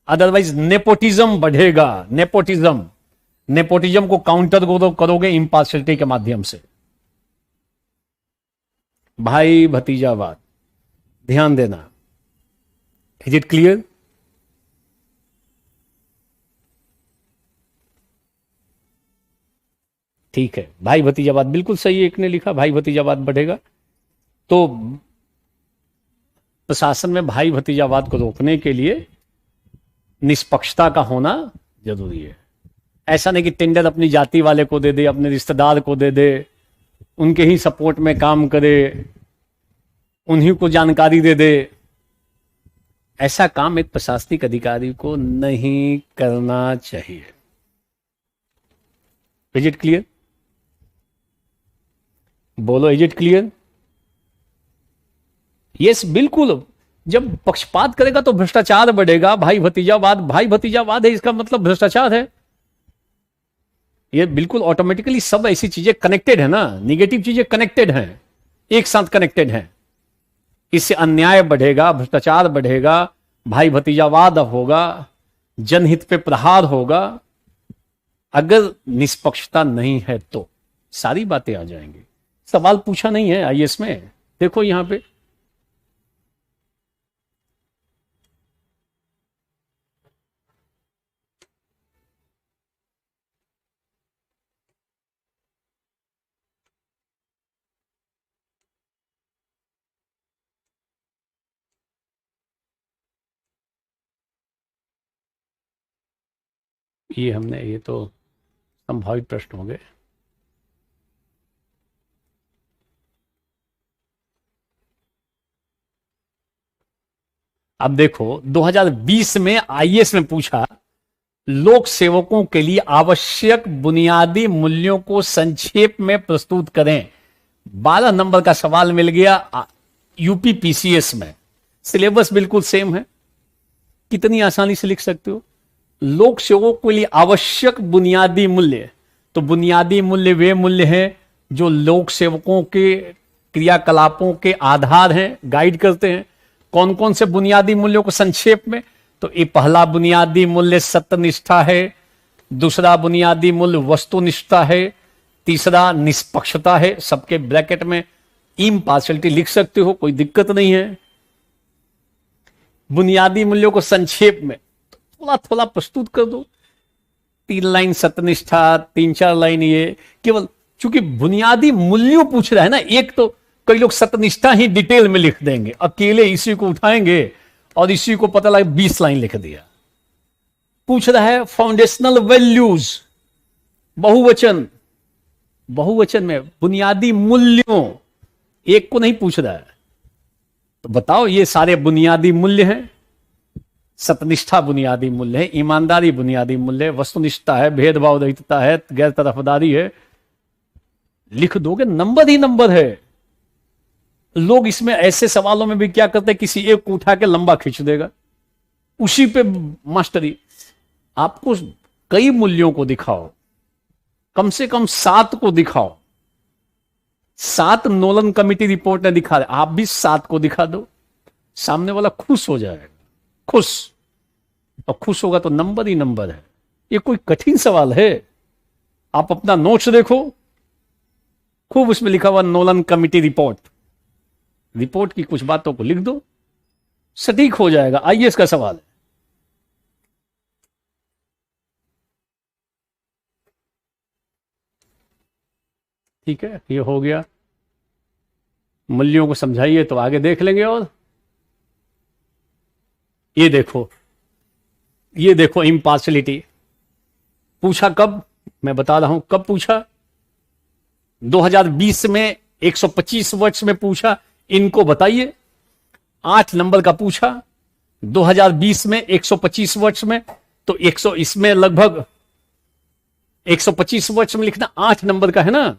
Otherwise nepotism बढ़ेगा। नेपोटिज्म को काउंटर करोगे इंपार्शियलिटी के माध्यम से। भाई भतीजावाद, ध्यान देना। Is it clear? ठीक है, भाई भतीजावाद बिल्कुल सही है। एक ने लिखा भाई भतीजावाद बढ़ेगा। तो प्रशासन में भाई भतीजावाद को रोकने के लिए निष्पक्षता का होना जरूरी है। ऐसा नहीं कि टेंडर अपनी जाति वाले को दे दे, अपने रिश्तेदार को दे दे, उनके ही सपोर्ट में काम करे, उन्हीं को जानकारी दे दे। ऐसा काम एक प्रशासनिक अधिकारी को नहीं करना चाहिए। Is it clear? बोलो इज इट क्लियर? यस, बिल्कुल। जब पक्षपात करेगा तो भ्रष्टाचार बढ़ेगा। भाई भतीजावाद है, इसका मतलब भ्रष्टाचार है। ये बिल्कुल ऑटोमेटिकली सब ऐसी चीजें कनेक्टेड है ना, निगेटिव चीजें कनेक्टेड हैं, एक साथ कनेक्टेड हैं। इससे अन्याय बढ़ेगा, भ्रष्टाचार बढ़ेगा, भाई भतीजावाद होगा, जनहित पे प्रहार होगा। अगर निष्पक्षता नहीं है तो सारी बातें आ जाएंगी। सवाल पूछा नहीं है आईएएस में, देखो यहां पे। ये तो संभावित प्रश्न हो गए। अब देखो, 2020 में आईएएस में पूछा, लोक सेवकों के लिए आवश्यक बुनियादी मूल्यों को संक्षेप में प्रस्तुत करें। 12 नंबर का सवाल मिल गया यूपी पीसीएस में। सिलेबस बिल्कुल सेम है, कितनी आसानी से लिख सकते हो। लोक सेवकों के लिए आवश्यक बुनियादी मूल्य, तो बुनियादी मूल्य वे मूल्य हैं जो लोक सेवकों के क्रियाकलापों के आधार हैं, गाइड करते हैं। कौन कौन से बुनियादी मूल्यों को संक्षेप में? तो ये पहला बुनियादी मूल्य सत्यनिष्ठा है, दूसरा बुनियादी मूल्य वस्तुनिष्ठता है, तीसरा निष्पक्षता है। सबके ब्रैकेट में इम्पार्शियलिटी लिख सकते हो, कोई दिक्कत नहीं है। बुनियादी मूल्यों को संक्षेप में थोड़ा थोड़ा प्रस्तुत कर दो, 3 लाइन सत्यनिष्ठा, 3-4 लाइन ये, केवल चूंकि बुनियादी मूल्यों पूछ रहा है ना, एक तो कई लोग सत्यनिष्ठा ही डिटेल में लिख देंगे, अकेले इसी को उठाएंगे और इसी को पता लगे 20 लाइन लिख दिया। पूछ रहा है फाउंडेशनल वैल्यूज, बहुवचन, बहुवचन में बुनियादी मूल्यों, एक को नहीं पूछ रहा है। तो बताओ ये सारे बुनियादी मूल्य हैं। सत्यनिष्ठा बुनियादी मूल्य है, ईमानदारी बुनियादी मूल्य है, वस्तुनिष्ठता है, भेदभाव रहितता है, गैर तरफदारी है। लिख दोगे, नंबर ही नंबर है। लोग इसमें ऐसे सवालों में भी क्या करते हैं, किसी एक को उठा के लंबा खींच देगा, उसी पे मास्टरी। आपको कई मूल्यों को दिखाओ, कम से कम 7 को दिखाओ। 7 नोलन कमिटी रिपोर्ट ने दिखा, आप भी 7 को दिखा दो, सामने वाला खुश हो जाएगा, खुश। और खुश होगा तो नंबर ही नंबर है। ये कोई कठिन सवाल है? आप अपना नोट्स देखो, खूब उसमें लिखा हुआ नोलन कमिटी रिपोर्ट, रिपोर्ट की कुछ बातों को लिख दो, सटीक हो जाएगा। आईएएस का सवाल है। ठीक है, ये हो गया। मूल्यों को समझाइए तो आगे देख लेंगे। और ये देखो, ये देखो इम्पार्शियलिटी पूछा कब, मैं बता रहा हूं कब पूछा। 2020 में 125 वर्ड्स में पूछा, इनको बताइए। 8 नंबर का पूछा 2020 में 125 वर्ड्स में, तो 100 इसमें लगभग 125 वर्ड्स में लिखना 8 नंबर का है ना,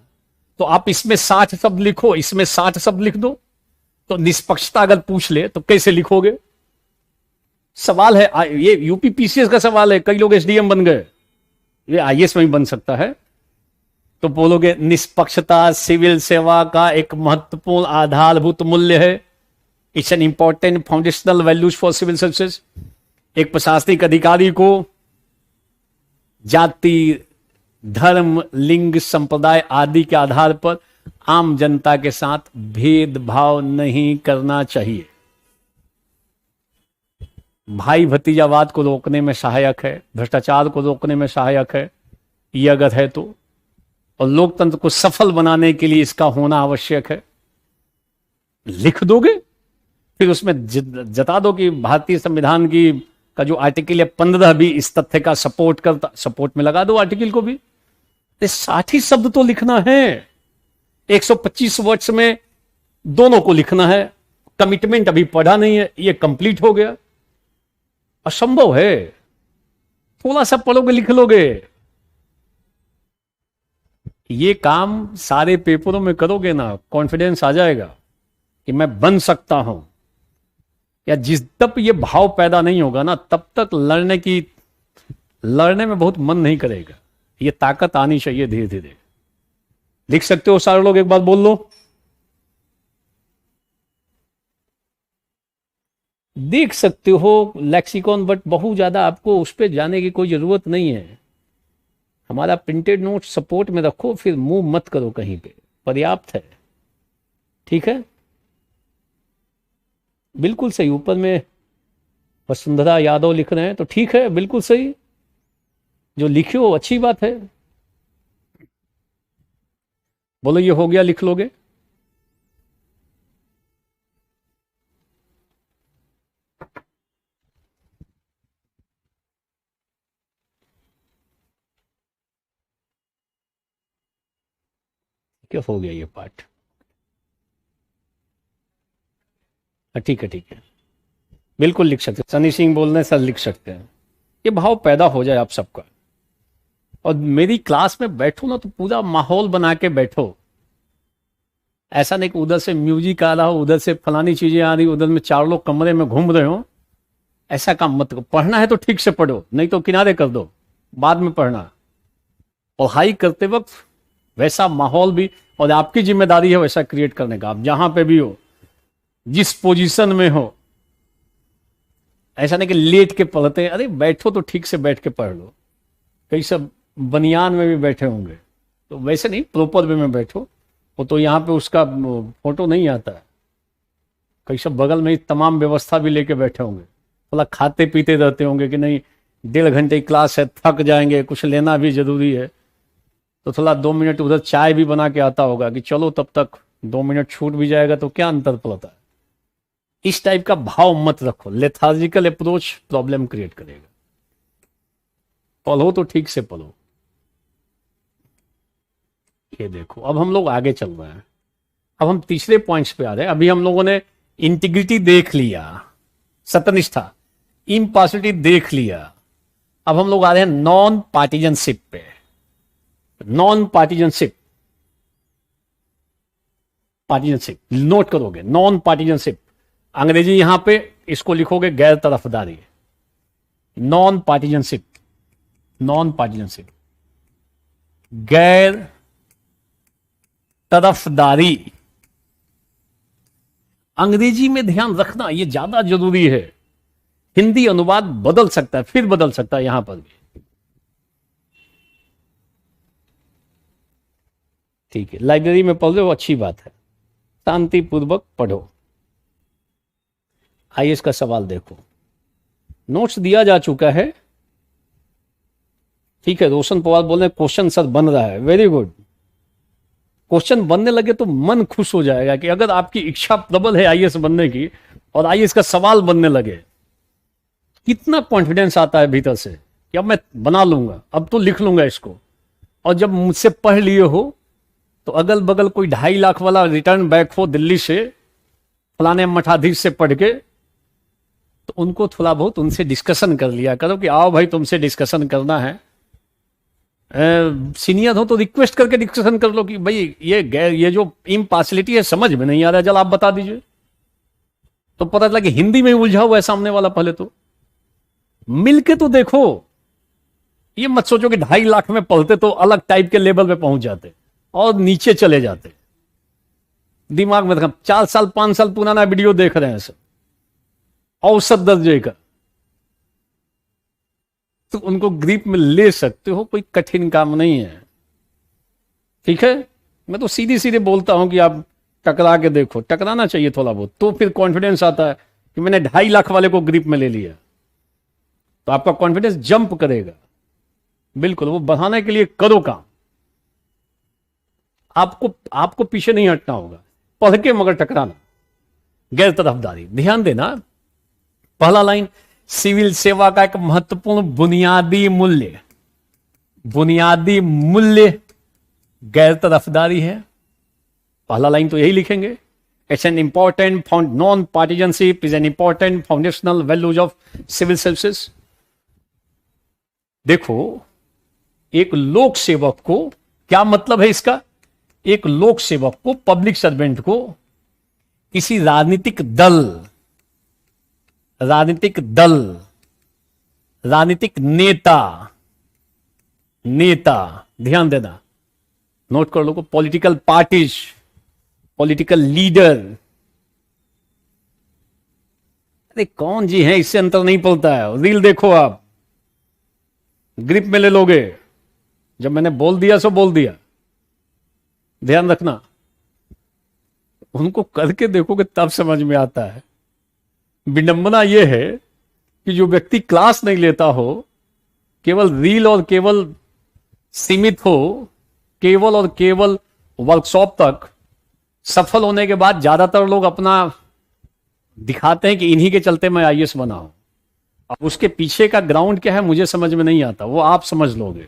तो आप इसमें 60 शब्द लिखो, इसमें 60 शब्द लिख दो। तो निष्पक्षता अगर पूछ ले तो कैसे लिखोगे? सवाल है, ये यूपी पीसीएस का सवाल है, कई लोग एसडीएम बन गए, ये आईएएस में भी बन सकता है। तो बोलोगे निष्पक्षता सिविल सेवा का एक महत्वपूर्ण आधारभूत मूल्य है। It's an important foundational values for civil services. एक प्रशासनिक अधिकारी को जाति, धर्म, लिंग, संप्रदाय आदि के आधार पर आम जनता के साथ भेदभाव नहीं करना चाहिए। भाई भतीजावाद को रोकने में सहायक है, भ्रष्टाचार को रोकने में सहायक है, ये अगर है तो। और लोकतंत्र को सफल बनाने के लिए इसका होना आवश्यक है। लिख दोगे, फिर उसमें जता दो कि भारतीय संविधान की का जो आर्टिकल है 15 भी इस तथ्य का सपोर्ट करता, सपोर्ट में लगा दो आर्टिकल को भी। 60 शब्द तो लिखना है, 125 वर्ड्स में दोनों को लिखना है। कमिटमेंट अभी पढ़ा नहीं है, ये कंप्लीट हो गया। असंभव है, थोड़ा सा पढ़ोगे लिख लोगे। ये काम सारे पेपरों में करोगे ना, कॉन्फिडेंस आ जाएगा कि मैं बन सकता हूं। या जिस तक ये भाव पैदा नहीं होगा ना, तब तक लड़ने में बहुत मन नहीं करेगा। ये ताकत आनी चाहिए धीरे धीरे। लिख सकते हो सारे लोग? एक बात बोल लो। देख सकते हो लेक्सिकॉन, बट बहुत ज्यादा आपको उस पर जाने की कोई जरूरत नहीं है। हमारा प्रिंटेड नोट सपोर्ट में रखो, फिर मूव मत करो कहीं पे, पर्याप्त है। ठीक है, बिल्कुल सही। ऊपर में वसुंधरा यादव लिख रहे हैं, तो ठीक है, बिल्कुल सही। जो लिखे हो अच्छी बात है। बोलो ये हो गया, लिख लोगे? क्या हो गया ये पार्ट? ठीक है, ठीक है, बिल्कुल लिख सकते हैं। सनी सिंह बोल रहे हैं सर, लिख सकते हैं। ये भाव पैदा हो जाए आप सबका। और मेरी क्लास में बैठो ना तो पूरा माहौल बना के बैठो। ऐसा नहीं कि उधर से म्यूजिक आ रहा हो, उधर से फलानी चीजें आ रही, उधर में 4 लोग कमरे में घूम रहे हो। ऐसा काम मत करो। पढ़ना है तो ठीक से पढ़ो, नहीं तो किनारे कर दो, बाद में पढ़ना। पढ़ाई करते वक्त वैसा माहौल भी, और आपकी जिम्मेदारी है वैसा क्रिएट करने का। आप जहां पे भी हो, जिस पोजीशन में हो, ऐसा नहीं कि लेट के पढ़ते हैं, अरे बैठो तो ठीक से बैठ के पढ़ लो। कई सब बनियान में भी बैठे होंगे, तो वैसे नहीं, प्रॉपर वे में बैठो। वो तो यहाँ पे उसका फोटो नहीं आता है। कई सब बगल में ही तमाम व्यवस्था भी लेके बैठे होंगे, थोड़ा खाते पीते रहते होंगे कि नहीं 1.5 घंटे की क्लास है, थक जाएंगे, कुछ लेना भी जरूरी है, तो थोड़ा 2 मिनट उधर चाय भी बना के आता होगा कि चलो तब तक 2 मिनट छूट भी जाएगा तो क्या अंतर पड़ता है। इस टाइप का भाव मत रखो, लेथार्जिकल अप्रोच प्रॉब्लम क्रिएट करेगा। पढ़ो तो ठीक से पढ़ो। ये देखो, अब हम लोग आगे चल रहे हैं, अब हम तीसरे पॉइंट्स पे आ रहे हैं। अभी हम लोगों ने इंटीग्रिटी देख लिया, सत्यनिष्ठा, इम्पार्शियलिटी देख लिया। अब हम लोग आ रहे हैं नॉन पार्टिजनशिप पे। नॉन पार्टिजनशिप, पार्टिजनशिप नोट करोगे, नॉन पार्टिजनशिप, अंग्रेजी यहां पे इसको लिखोगे गैर तरफदारी। नॉन पार्टिजनशिप, नॉन पार्टिजनशिप, गैर तरफदारी। अंग्रेजी में ध्यान रखना, यह ज्यादा जरूरी है। हिंदी अनुवाद बदल सकता है, फिर बदल सकता है यहां पर भी। ठीक है, लाइब्रेरी में पढ़ रहे हो, अच्छी बात है, शांतिपूर्वक पढ़ो। आइए इसका सवाल देखो, नोट्स दिया जा चुका है। ठीक है, रोशन पवार बोल रहे क्वेश्चन सर बन रहा है, वेरी गुड। क्वेश्चन बनने लगे तो मन खुश हो जाएगा कि अगर आपकी इच्छा प्रबल है आईएएस बनने की और आईएएस का सवाल बनने लगे, कितना कॉन्फिडेंस आता है भीतर से कि अब मैं बना लूंगा, अब तो लिख लूंगा इसको। और जब मुझसे पढ़ लिए हो तो अगल बगल कोई 2.5 लाख वाला रिटर्न बैक हो दिल्ली से, फलाने मठाधीश से पढ़ के, तो उनको थोड़ा बहुत उनसे डिस्कशन कर लिया करो कि आओ भाई तुमसे डिस्कशन करना है। सीनियर हो तो रिक्वेस्ट करके डिस्कशन कर लो कि भाई ये जो इम्पार्शियलिटी है समझ में नहीं आ रहा है, जल आप बता दीजिए। तो पता चला कि हिंदी में उलझा हुआ है सामने वाला। पहले तो मिलके तो देखो, ये मत सोचो कि 2.5 लाख में पढ़ते तो अलग टाइप के लेवल पे पहुंच जाते और नीचे चले जाते। दिमाग में 4 साल 5 साल पुराना वीडियो देख रहे हैं सब, औसत दर्जे का, तो उनको ग्रिप में ले सकते हो, कोई कठिन काम नहीं है। ठीक है, मैं तो सीधी सीधे बोलता हूं कि आप टकरा के देखो, टकराना चाहिए थोड़ा बहुत, तो फिर कॉन्फिडेंस आता है कि मैंने 2.5 लाख वाले को ग्रिप में ले लिया, तो आपका कॉन्फिडेंस जंप करेगा। बिल्कुल, वो बढ़ाने के लिए करो काम। आपको पीछे नहीं हटना होगा, पढ़ के मगर टकराना। गैर तरफदारी, ध्यान देना, पहला लाइन, सिविल सेवा का एक महत्वपूर्ण बुनियादी मूल्य, बुनियादी मूल्य गैर तरफदारी है। पहला लाइन तो यही लिखेंगे, it's an important non partisanship is an important foundational values of civil services. देखो, एक लोक सेवक को, क्या मतलब है इसका, एक लोक सेवक को, पब्लिक सर्वेंट को किसी राजनीतिक दल, राजनीतिक नेता, ध्यान देना, नोट कर लो, पॉलिटिकल पार्टीज, पॉलिटिकल लीडर, अरे कौन जी है, इससे अंतर नहीं पड़ता है। रील देखो आप, ग्रिप में ले लोगे, जब मैंने बोल दिया सो बोल दिया, ध्यान रखना। उनको करके देखोगे तब समझ में आता है। विडंबना यह है कि जो व्यक्ति क्लास नहीं लेता हो, केवल रील और केवल सीमित हो, केवल और केवल वर्कशॉप तक, सफल होने के बाद ज्यादातर लोग अपना दिखाते हैं कि इन्हीं के चलते मैं आईएएस बना हूं। अब उसके पीछे का ग्राउंड क्या है मुझे समझ में नहीं आता, वो आप समझ लोगे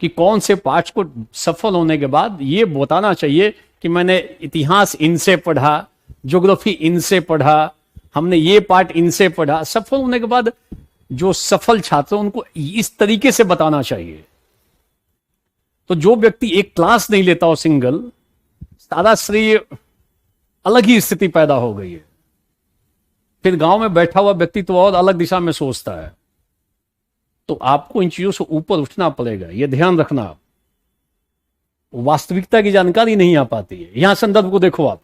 कि कौन से पार्ट्स को सफल होने के बाद ये बताना चाहिए कि मैंने इतिहास इनसे पढ़ा, ज्योग्राफी इनसे पढ़ा, हमने ये पार्ट इनसे पढ़ा। सफल होने के बाद जो सफल छात्र, उनको इस तरीके से बताना चाहिए। तो जो व्यक्ति एक क्लास नहीं लेता हो सिंगल, सारा श्रेय, अलग ही स्थिति पैदा हो गई है। फिर गांव में बैठा हुआ व्यक्ति तो और अलग दिशा में सोचता है। तो आपको इन चीजों से ऊपर उठना पड़ेगा, यह ध्यान रखना। आप वास्तविकता की जानकारी नहीं आ पाती है। यहां संदर्भ को देखो आप,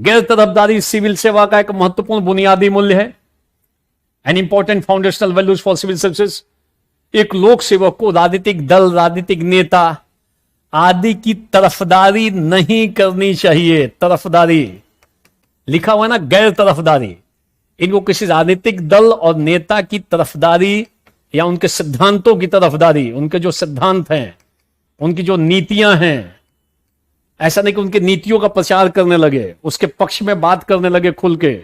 गैर तरफदारी सिविल सेवा का एक महत्वपूर्ण बुनियादी मूल्य है। An important foundational values for civil services. एक लोक सेवक को राजनीतिक दल, राजनीतिक नेता आदि की तरफदारी नहीं करनी चाहिए। तरफदारी लिखा हुआ है ना, गैर तरफदारी। इनको किसी राजनीतिक दल और नेता की तरफदारी या उनके सिद्धांतों की तरफदारी, उनके जो सिद्धांत हैं, उनकी जो नीतियां हैं, ऐसा नहीं कि उनकी नीतियों का प्रचार करने लगे, उसके पक्ष में बात करने लगे खुल के।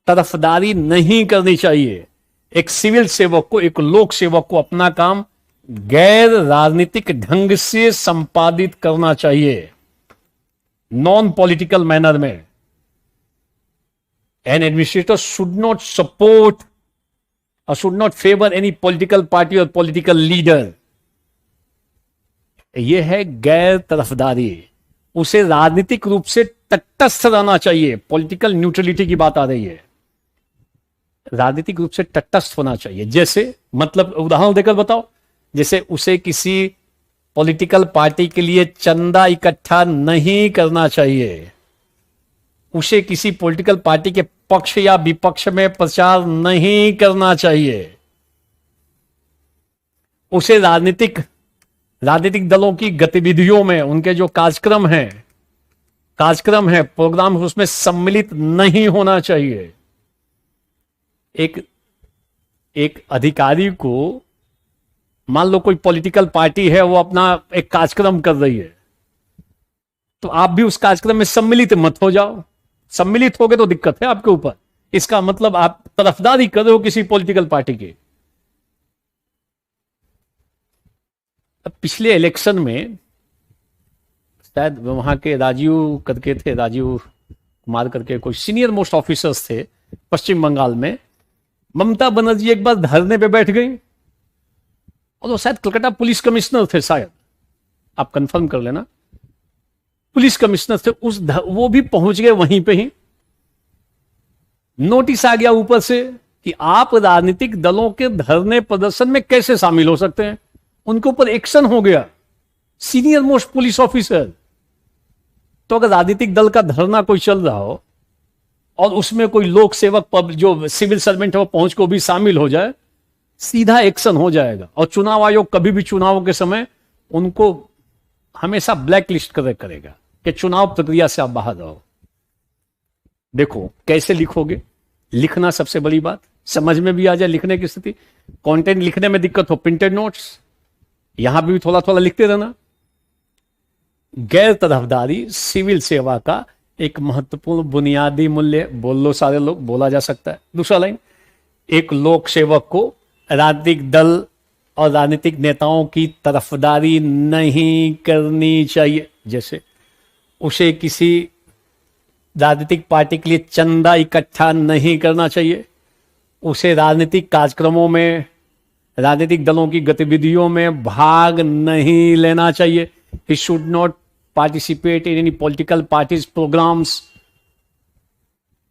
तरफदारी नहीं करनी चाहिए। एक सिविल सेवक को, एक लोक सेवक को अपना काम गैर राजनीतिक ढंग से संपादित करना चाहिए, नॉन पॉलिटिकल मैनर में। An administrator should not support or should not favour any political party और पॉलिटिकल लीडर। यह है गैर तरफदारी। उसे राजनीतिक रूप से तटस्थ रहना चाहिए। पॉलिटिकल न्यूट्रलिटी की बात आ रही है, राजनीतिक रूप से तटस्थ होना चाहिए। जैसे, मतलब उदाहरण देकर बताओ, जैसे उसे किसी पॉलिटिकल पार्टी के लिए चंदा इकट्ठा नहीं करना चाहिए, उसे किसी पॉलिटिकल पार्टी के पक्ष या विपक्ष में प्रचार नहीं करना चाहिए, उसे राजनीतिक दलों की गतिविधियों में, उनके जो कार्यक्रम है, प्रोग्राम, उसमें सम्मिलित नहीं होना चाहिए। एक अधिकारी को, मान लो कोई पॉलिटिकल पार्टी है, वो अपना एक कार्यक्रम कर रही है, तो आप भी उस कार्यक्रम में सम्मिलित मत हो जाओ। सम्मिलित हो गए तो दिक्कत है आपके ऊपर। इसका मतलब आप तरफदारी कर रहे हो किसी पॉलिटिकल पार्टी की। अब पिछले इलेक्शन में शायद वहां के राजीव करके थे, राजीव कुमार करके कोई सीनियर मोस्ट ऑफिसर्स थे पश्चिम बंगाल में। ममता बनर्जी एक बार धरने पे बैठ गई, और वो शायद कलकत्ता पुलिस कमिश्नर थे, शायद आप कंफर्म कर लेना, पुलिस कमिश्नर थे वो भी पहुंच गए वहीं पे ही। नोटिस आ गया ऊपर से कि आप राजनीतिक दलों के धरने प्रदर्शन में कैसे शामिल हो सकते हैं। उनके ऊपर एक्शन हो गया, सीनियर मोस्ट पुलिस ऑफिसर। तो अगर राजनीतिक दल का धरना कोई चल रहा हो और उसमें कोई लोक सेवक, जो सिविल सर्वेंट है, वो पहुंच को भी शामिल हो जाए, सीधा एक्शन हो जाएगा। और चुनाव आयोग कभी भी चुनाव के समय उनको हमेशा ब्लैक लिस्ट करेगा कि चुनाव प्रक्रिया से आप बाहर रहो। देखो कैसे लिखोगे, लिखना सबसे बड़ी बात, समझ में भी आ जाए लिखने की स्थिति। कंटेंट लिखने में दिक्कत हो, प्रिंटेड नोट्स यहां भी थोड़ा थोड़ा लिखते रहना। गैर तरफदारी सिविल सेवा का एक महत्वपूर्ण बुनियादी मूल्य। बोल लो सारे लोग, बोला जा सकता है। दूसरा लाइन, एक लोक सेवक को राजनीतिक दल और राजनीतिक नेताओं की तरफदारी नहीं करनी चाहिए। जैसे उसे किसी राजनीतिक पार्टी के लिए चंदा इकट्ठा नहीं करना चाहिए, उसे राजनीतिक कार्यक्रमों में, राजनीतिक दलों की गतिविधियों में भाग नहीं लेना चाहिए। He should not participate in any political parties programmes.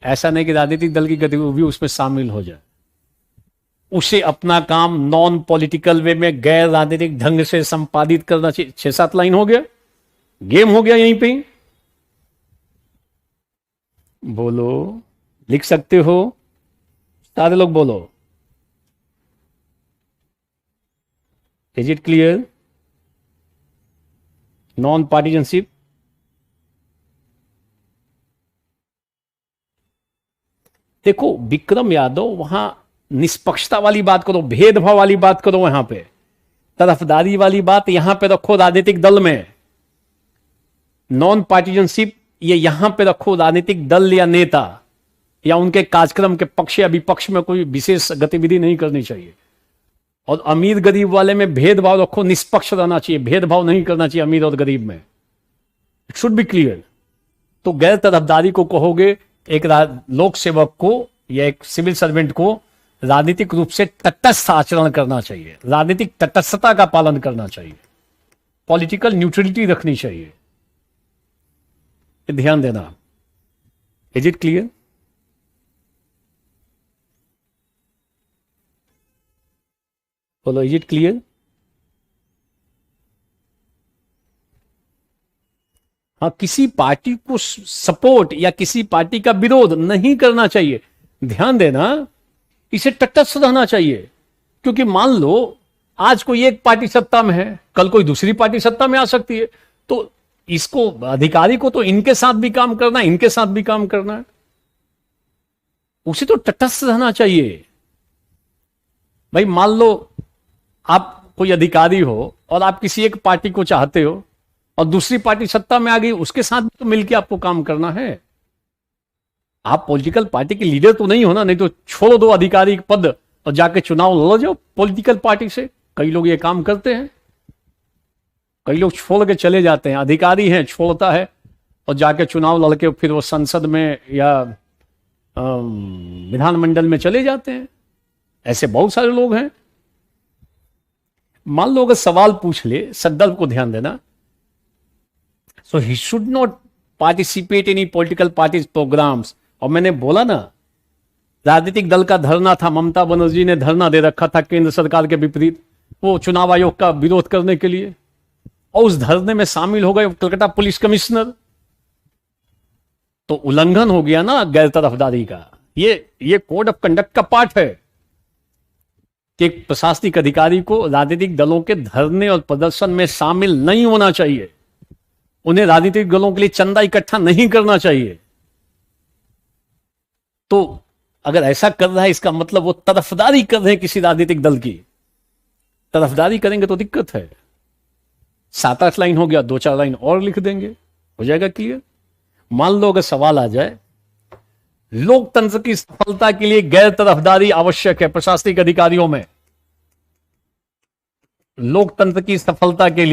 ऐसा नहीं कि राजनीतिक दल की गतिविधि भी उसमें शामिल हो जाए। उसे अपना काम नॉन पॉलिटिकल वे में, गैर राजनीतिक ढंग से संपादित करना चाहिए। 6-7 लाइन हो गया, गेम हो गया यहीं पे। बोलो, लिख सकते हो सारे लोग, बोलो। Is it clear? नॉन पार्टिजनशिप, देखो विक्रम यादव वहां निष्पक्षता वाली बात करो, भेदभाव वाली बात करो, वहां पे तरफदारी वाली बात यहां पे रखो राजनीतिक दल में। नॉन पार्टिजनशिप ये यहां पे रखो, राजनीतिक दल या नेता या उनके कार्यक्रम के पक्ष या विपक्ष में कोई विशेष गतिविधि नहीं करनी चाहिए। और अमीर गरीब वाले में भेदभाव रखो, निष्पक्ष रहना चाहिए, भेदभाव नहीं करना चाहिए अमीर और गरीब में। It should be clear. तो गैर तरफदारी को कहोगे एक लोक सेवक को या एक सिविल सर्वेंट को राजनीतिक रूप से तटस्थ आचरण करना चाहिए, राजनीतिक तटस्थता का पालन करना चाहिए, पॉलिटिकल न्यूट्रलिटी रखनी चाहिए। ध्यान देना। Is it clear? बोलो, इज इट क्लियर? हाँ, किसी पार्टी को सपोर्ट या किसी पार्टी का विरोध नहीं करना चाहिए। ध्यान देना, इसे तटस्थ रहना चाहिए। क्योंकि मान लो आज कोई एक पार्टी सत्ता में है, कल कोई दूसरी पार्टी सत्ता में आ सकती है, तो इसको अधिकारी को तो इनके साथ भी काम करना है, इनके साथ भी काम करना है, उसे तो तटस्थ रहना चाहिए। भाई मान लो आप कोई अधिकारी हो और आप किसी एक पार्टी को चाहते हो और दूसरी पार्टी सत्ता में आ गई, उसके साथ भी तो मिलकर आपको काम करना है। आप पॉलिटिकल पार्टी के लीडर तो नहीं हो ना, नहीं तो छोड़ दो अधिकारी पद और जाके चुनाव लड़ जाओ पॉलिटिकल पार्टी से। कई लोग ये काम करते हैं, कई लोग छोड़ के चले जाते हैं, अधिकारी हैं छोड़ता है और जाके चुनाव लड़के फिर वो संसद में या विधानमंडल में चले जाते हैं। ऐसे बहुत सारे लोग हैं। मान लो अगर सवाल पूछ ले, संदर्भ को ध्यान देना, so he should not participate in political parties programmes. और मैंने बोला ना, राजनीतिक दल का धरना था, ममता बनर्जी ने धरना दे रखा था केंद्र सरकार के विपरीत, वो चुनाव आयोग का विरोध करने के लिए, और उस धरने में शामिल हो गए कलकत्ता पुलिस कमिश्नर। तो उल्लंघन हो गया ना गैर तरफदारी का। ये कोड ऑफ कंडक्ट का पार्ट है कि एक प्रशासनिक अधिकारी को राजनीतिक दलों के धरने और प्रदर्शन में शामिल नहीं होना चाहिए, उन्हें राजनीतिक दलों के लिए चंदा इकट्ठा नहीं करना चाहिए। तो अगर ऐसा कर रहा है, इसका मतलब वो तरफदारी कर रहे हैं किसी राजनीतिक दल की। तरफदारी करेंगे तो दिक्कत है। 7-8 लाइन हो गया, 2-4 लाइन और लिख देंगे, हो जाएगा क्लियर। मान लो अगर सवाल आ जाए, लोकतंत्र की सफलता के लिए गैर तरफदारी आवश्यक है प्रशासनिक अधिकारियों में। लोकतंत्र की सफलता के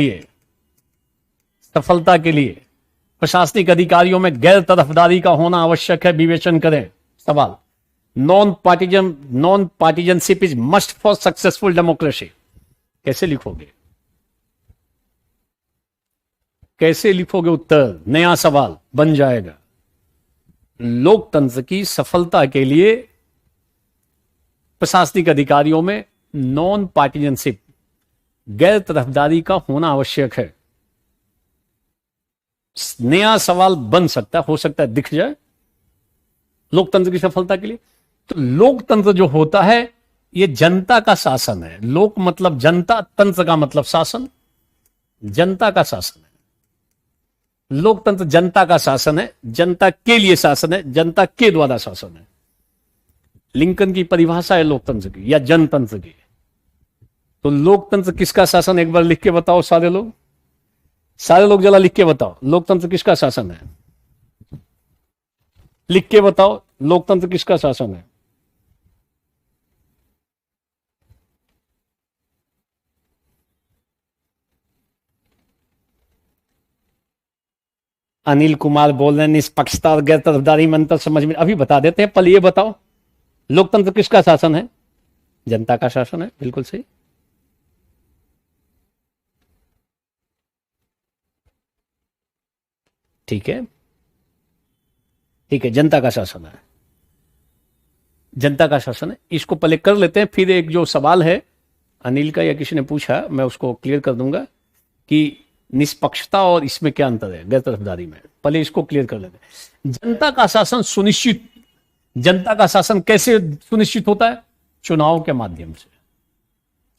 लिए प्रशासनिक अधिकारियों में गैर तरफदारी का होना आवश्यक है। विवेचन करें सवाल। Non partisanship is must for successful democracy. कैसे लिखोगे? उत्तर नया सवाल बन जाएगा। लोकतंत्र की सफलता के लिए प्रशासनिक अधिकारियों में नॉन पार्टीजनशिप, गैर तरफदारी का होना आवश्यक है। नया सवाल बन सकता है, हो सकता है दिख जाए लोकतंत्र की सफलता के लिए। तो लोकतंत्र जो होता है ये जनता का शासन है। लोक मतलब जनता, तंत्र का मतलब शासन, जनता का शासन है। लोकतंत्र जनता का शासन है, जनता के लिए शासन है, जनता के द्वारा शासन है। लिंकन की परिभाषा है लोकतंत्र की या जनतंत्र की। तो लोकतंत्र किसका शासन, एक बार लिख के बताओ सारे लोग जरा लिख के बताओ, लोकतंत्र किसका शासन है? लिख के बताओ, लोकतंत्र किसका शासन है? अनिल कुमार बोल रहे हैं निष्पक्षता और गैर तरफदारी में अंतर समझ में। अभी बता देते हैं, पहले ये बताओ लोकतंत्र किसका शासन है? जनता का शासन है, बिल्कुल सही। ठीक है, जनता का शासन है, जनता का शासन है। इसको पहले कर लेते हैं, फिर एक जो सवाल है अनिल का या किसी ने पूछा, मैं उसको क्लियर कर दूंगा कि निष्पक्षता और इसमें क्या अंतर है गैर तरफदारी में। पहले इसको क्लियर कर लेते हैं। जनता का शासन सुनिश्चित, जनता का शासन कैसे सुनिश्चित होता है? चुनाव के माध्यम से।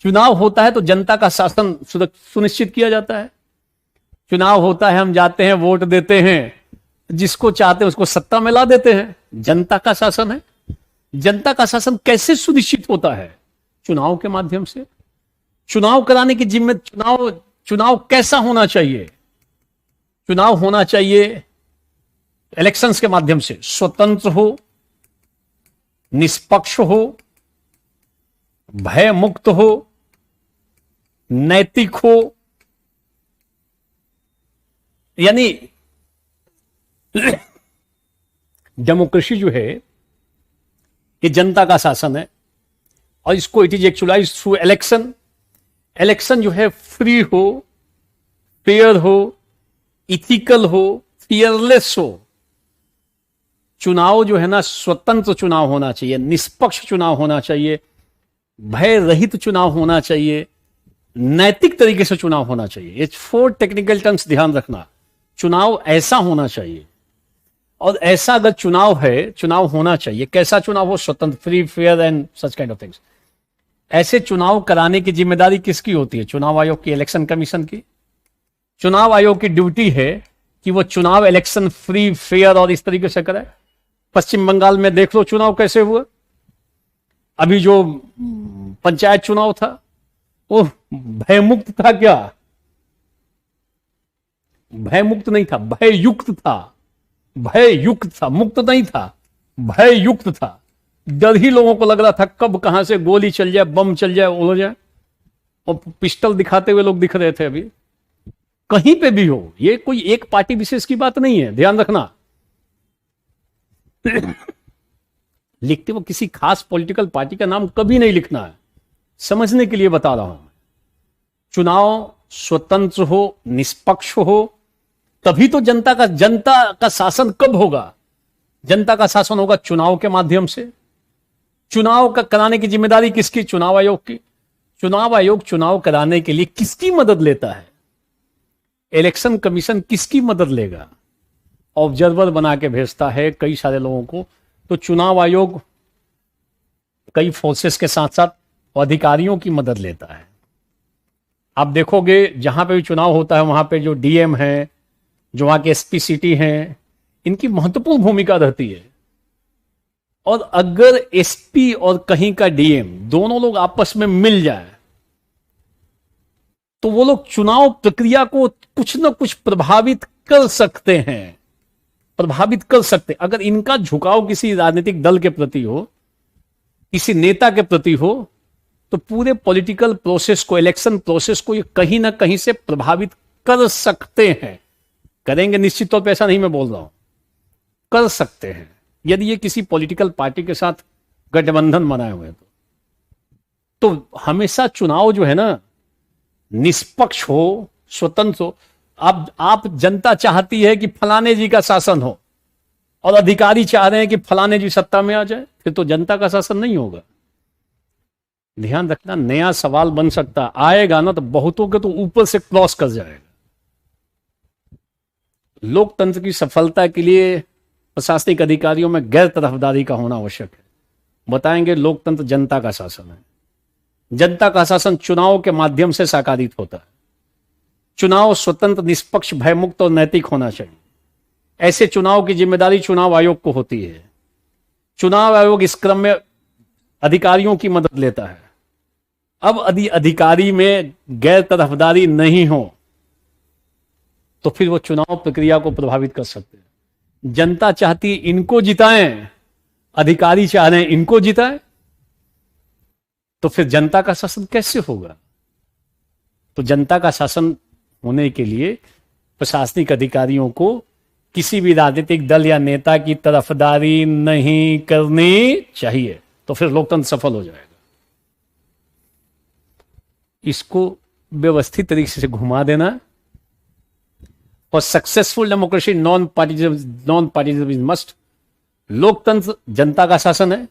चुनाव होता है तो जनता का शासन सुनिश्चित किया जाता है। चुनाव होता है, हम जाते हैं, वोट देते हैं, जिसको चाहते हैं उसको सत्ता में ला देते हैं। जनता का शासन है। जनता का शासन कैसे सुनिश्चित होता है? चुनाव के माध्यम से। चुनाव कराने की जिम्मेदारी, चुनाव कैसा होना चाहिए? चुनाव होना चाहिए इलेक्शंस के माध्यम से, स्वतंत्र हो, निष्पक्ष हो, भय मुक्त हो, नैतिक हो। यानी डेमोक्रेसी जो है ये जनता का शासन है और इसको it is actualise through election. Election जो है फ्री हो, फेयर हो, इथिकल हो, फियरलेस हो। चुनाव जो है ना स्वतंत्र चुनाव होना चाहिए, निष्पक्ष चुनाव होना चाहिए, भय रहित चुनाव होना चाहिए, नैतिक तरीके से चुनाव होना चाहिए। ये 4 टेक्निकल टर्म्स ध्यान रखना। चुनाव ऐसा होना चाहिए। और ऐसा अगर चुनाव है, चुनाव होना चाहिए, कैसा चुनाव हो? स्वतंत्र, free, fair and such kind of things. ऐसे चुनाव कराने की जिम्मेदारी किसकी होती है? चुनाव आयोग की, इलेक्शन कमीशन की। चुनाव आयोग की ड्यूटी है कि वो चुनाव, इलेक्शन फ्री, फेयर और इस तरीके से कराए। पश्चिम बंगाल में देख लो चुनाव कैसे हुआ। अभी जो पंचायत चुनाव था वो भयमुक्त था क्या? भयमुक्त नहीं था, भययुक्त था। भययुक्त था, मुक्त नहीं था, भययुक्त था। डर ही लोगों को लग रहा था कब कहां से गोली चल जाए, बम चल जाए, उड़ जाए। और पिस्टल दिखाते हुए लोग दिख रहे थे। अभी कहीं पे भी हो, ये कोई एक पार्टी विशेष की बात नहीं है, ध्यान रखना। लिखते वो किसी खास पॉलिटिकल पार्टी का नाम कभी नहीं लिखना है, समझने के लिए बता रहा हूं। चुनाव स्वतंत्र हो, निष्पक्ष हो, तभी तो जनता का शासन कब होगा? जनता का शासन होगा चुनाव के माध्यम से। चुनाव का कराने की जिम्मेदारी किसकी? चुनाव आयोग की। चुनाव आयोग चुनाव कराने के लिए किसकी मदद लेता है? इलेक्शन कमीशन किसकी मदद लेगा? ऑब्जर्वर बना के भेजता है कई सारे लोगों को। तो चुनाव आयोग कई फोर्सेस के साथ साथ अधिकारियों की मदद लेता है। आप देखोगे जहां पे भी चुनाव होता है वहां पे जो डीएम है, जो वहां के एसपी सिटी हैं, इनकी महत्वपूर्ण भूमिका रहती है। और अगर एसपी और कहीं का डीएम दोनों लोग आपस में मिल जाए तो वो लोग चुनाव प्रक्रिया को कुछ ना कुछ प्रभावित कर सकते हैं, प्रभावित कर सकते। अगर इनका झुकाव किसी राजनीतिक दल के प्रति हो, किसी नेता के प्रति हो, तो पूरे पॉलिटिकल प्रोसेस को, इलेक्शन प्रोसेस को ये कहीं ना कहीं से प्रभावित कर सकते हैं। करेंगे निश्चित तौर पर, ऐसा नहीं मैं बोल रहा हूं, कर सकते हैं यदि ये किसी पॉलिटिकल पार्टी के साथ गठबंधन बनाए हुए तो हमेशा चुनाव जो है ना निष्पक्ष हो, स्वतंत्र हो। आप जनता चाहती है कि फलाने जी का शासन हो और अधिकारी चाह रहे हैं कि फलाने जी सत्ता में आ जाए, फिर तो जनता का शासन नहीं होगा। ध्यान रखना, नया सवाल बन सकता आएगा ना तो बहुतों के तो ऊपर से क्रॉस कर जाएगा। लोकतंत्र की सफलता के लिए प्रशासनिक अधिकारियों में गैर तरफदारी का होना आवश्यक है। बताएंगे लोकतंत्र जनता का शासन है। जनता का शासन चुनाव के माध्यम से साकारित होता है। चुनाव स्वतंत्र, निष्पक्ष, भयमुक्त और नैतिक होना चाहिए। ऐसे चुनाव की जिम्मेदारी चुनाव आयोग को होती है। चुनाव आयोग इस क्रम में अधिकारियों की मदद लेता है। अब यदि अधिकारी में गैर तरफदारी नहीं हो तो फिर वो चुनाव प्रक्रिया को प्रभावित कर सकते हैं। जनता चाहती इनको जिताएं, अधिकारी चाह रहे हैं इनको जिताएं, तो फिर जनता का शासन कैसे होगा? तो जनता का शासन होने के लिए प्रशासनिक अधिकारियों को किसी भी राजनीतिक दल या नेता की तरफदारी नहीं करनी चाहिए, तो फिर लोकतंत्र सफल हो जाएगा। इसको व्यवस्थित तरीके से घुमा देना। और successful democracy non partisan is must. लोकतंत्र जनता का शासन है।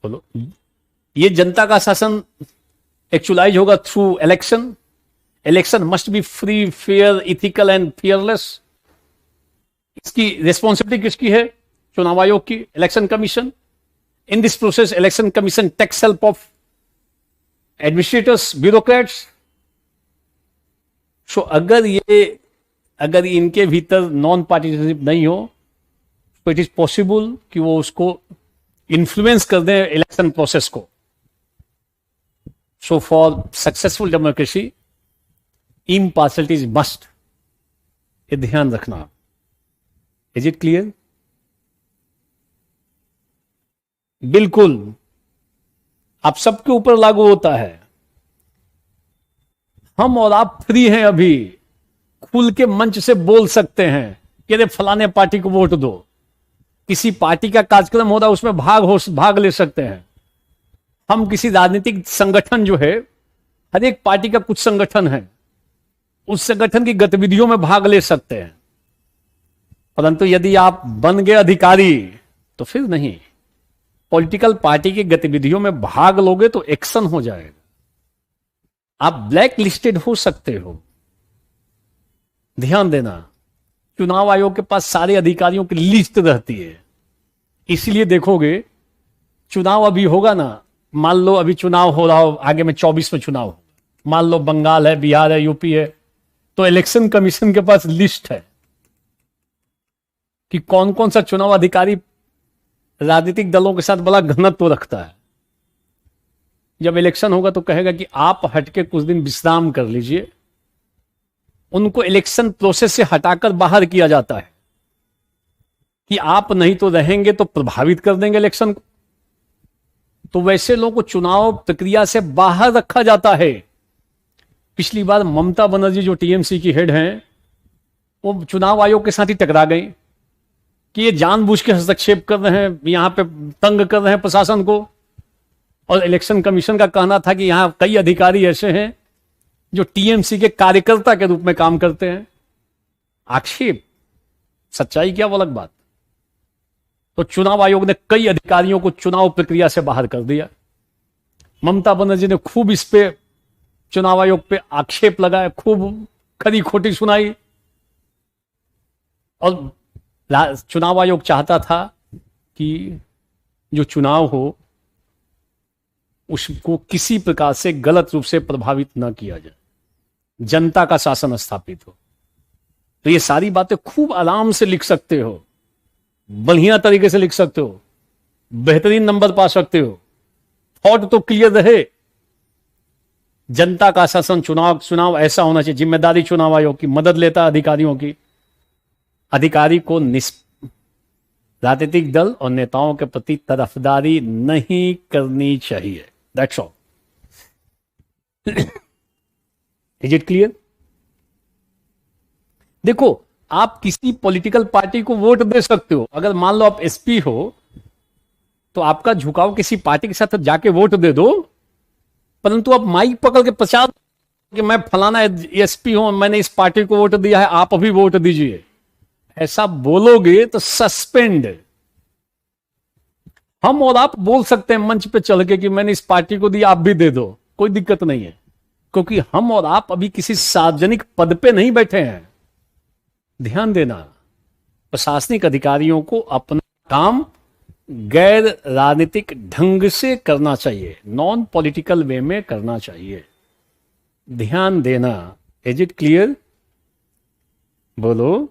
बोलो, ये जनता का शासन एक्चुअलाइज होगा through election. Election must be free, fair, ethical and fearless. इसकी रिस्पॉन्सिबिलिटी किसकी है? चुनाव आयोग की, election commission. In this process election commission takes help of administrators, bureaucrats. So अगर इनके भीतर नॉन पार्टिसिपेटिव नहीं हो तो इट इज पॉसिबल कि वो उसको इन्फ्लुएंस कर दें इलेक्शन प्रोसेस को। So for successful democracy impartiality is must. ये ध्यान रखना। Is it clear? बिल्कुल आप सबके ऊपर लागू होता है। हम और आप फ्री हैं, अभी खुल के मंच से बोल सकते हैं कि अरे फलाने पार्टी को वोट दो। किसी पार्टी का कार्यक्रम हो रहा है उसमें भाग ले सकते हैं। हम किसी राजनीतिक संगठन जो है, हर एक पार्टी का कुछ संगठन है, उस संगठन की गतिविधियों में भाग ले सकते हैं। परंतु यदि आप बन गए अधिकारी तो फिर नहीं। पॉलिटिकल पार्टी की गतिविधियों में भाग लोगे तो एक्शन हो जाएगा। आप ब्लैक लिस्टेड हो सकते हो। ध्यान देना, चुनाव आयोग के पास सारे अधिकारियों की लिस्ट रहती है। इसलिए देखोगे चुनाव अभी होगा ना, मान लो अभी चुनाव हो रहा हो, आगे में 24 में चुनाव हो, मान लो बंगाल है, बिहार है, यूपी है, तो इलेक्शन कमीशन के पास लिस्ट है कि कौन कौन सा चुनाव अधिकारी राजनीतिक दलों के साथ बड़ा घनत्व रखता है। जब इलेक्शन होगा तो कहेगा कि आप हटके कुछ दिन विश्राम कर लीजिए। उनको इलेक्शन प्रोसेस से हटाकर बाहर किया जाता है कि आप नहीं तो रहेंगे तो प्रभावित कर देंगे इलेक्शन को। तो वैसे लोगों को चुनाव प्रक्रिया से बाहर रखा जाता है। पिछली बार ममता बनर्जी जो टीएमसी की हेड हैं, वो चुनाव आयोग के साथ ही टकरा गई कि ये जानबूझ के हस्तक्षेप कर रहे हैं, यहां पे तंग कर रहे हैं प्रशासन को। और इलेक्शन कमीशन का कहना था कि यहां कई अधिकारी ऐसे हैं जो टीएमसी के कार्यकर्ता के रूप में काम करते हैं। आक्षेप, सच्चाई क्या वो अलग बात। तो चुनाव आयोग ने कई अधिकारियों को चुनाव प्रक्रिया से बाहर कर दिया। ममता बनर्जी ने खूब इस पे चुनाव आयोग पे आक्षेप लगाया, खूब खरी खोटी सुनाई। और चुनाव आयोग चाहता था कि जो चुनाव हो उसको किसी प्रकार से गलत रूप से प्रभावित न किया जाए, जनता का शासन स्थापित हो। तो ये सारी बातें खूब आराम से लिख सकते हो, बढ़िया तरीके से लिख सकते हो, बेहतरीन नंबर पा सकते हो। थॉट तो क्लियर रहे। जनता का शासन, चुनाव ऐसा होना चाहिए। जिम्मेदारी चुनाव आयोग की, मदद लेता अधिकारियों की। अधिकारी को राजनीतिक दल और नेताओं के प्रति तरफदारी नहीं करनी चाहिए। That's all. Is it clear? देखो, आप किसी पॉलिटिकल पार्टी को वोट दे सकते हो। अगर मान लो आप एसपी हो तो आपका झुकाव किसी पार्टी के साथ जाके वोट दे दो, परंतु आप माइक पकड़ के प्रचार कि मैं फलाना एसपी हूं, मैंने इस पार्टी को वोट दिया है, आप भी वोट दीजिए, ऐसा बोलोगे तो सस्पेंड। हम और आप बोल सकते हैं मंच पे चल के कि मैंने इस पार्टी को दिया, आप भी दे दो, कोई दिक्कत नहीं है, क्योंकि हम और आप अभी किसी सार्वजनिक पद पे नहीं बैठे हैं। ध्यान देना, प्रशासनिक अधिकारियों को अपना काम गैर राजनीतिक ढंग से करना चाहिए, नॉन पॉलिटिकल वे में करना चाहिए। ध्यान देना। Is it clear? बोलो।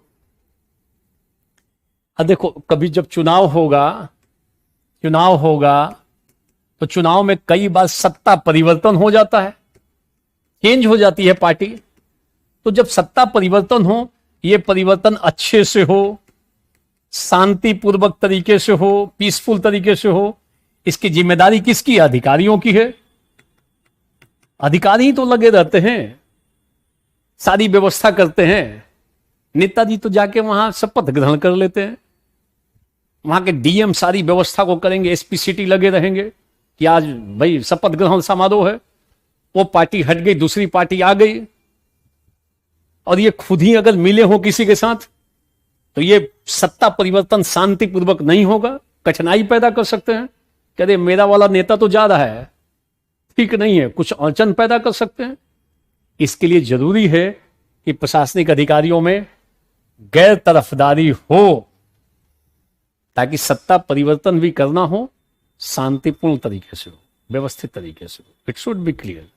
अब देखो, कभी जब चुनाव होगा तो चुनाव में कई बार सत्ता परिवर्तन हो जाता है, चेंज हो जाती है पार्टी। तो जब सत्ता परिवर्तन हो, ये परिवर्तन अच्छे से हो, शांतिपूर्वक तरीके से हो, पीसफुल तरीके से हो, इसकी जिम्मेदारी किसकी है? अधिकारियों की है। अधिकारी ही तो लगे रहते हैं, सारी व्यवस्था करते हैं। नेताजी तो जाके वहां शपथ ग्रहण कर लेते हैं, वहां के डीएम सारी व्यवस्था को करेंगे, एसपी सिटी लगे रहेंगे कि आज भाई शपथ ग्रहण समारोह है। वो पार्टी हट गई, दूसरी पार्टी आ गई, और ये खुद ही अगर मिले हो किसी के साथ तो ये सत्ता परिवर्तन शांतिपूर्वक नहीं होगा, कठिनाई पैदा कर सकते हैं। कहते मेरा वाला नेता तो जा रहा है, ठीक नहीं है, कुछ अड़चन पैदा कर सकते हैं। इसके लिए जरूरी है कि प्रशासनिक अधिकारियों में गैर तरफदारी हो, ताकि सत्ता परिवर्तन भी करना हो शांतिपूर्ण तरीके से हो, व्यवस्थित तरीके से हो। It should be clear.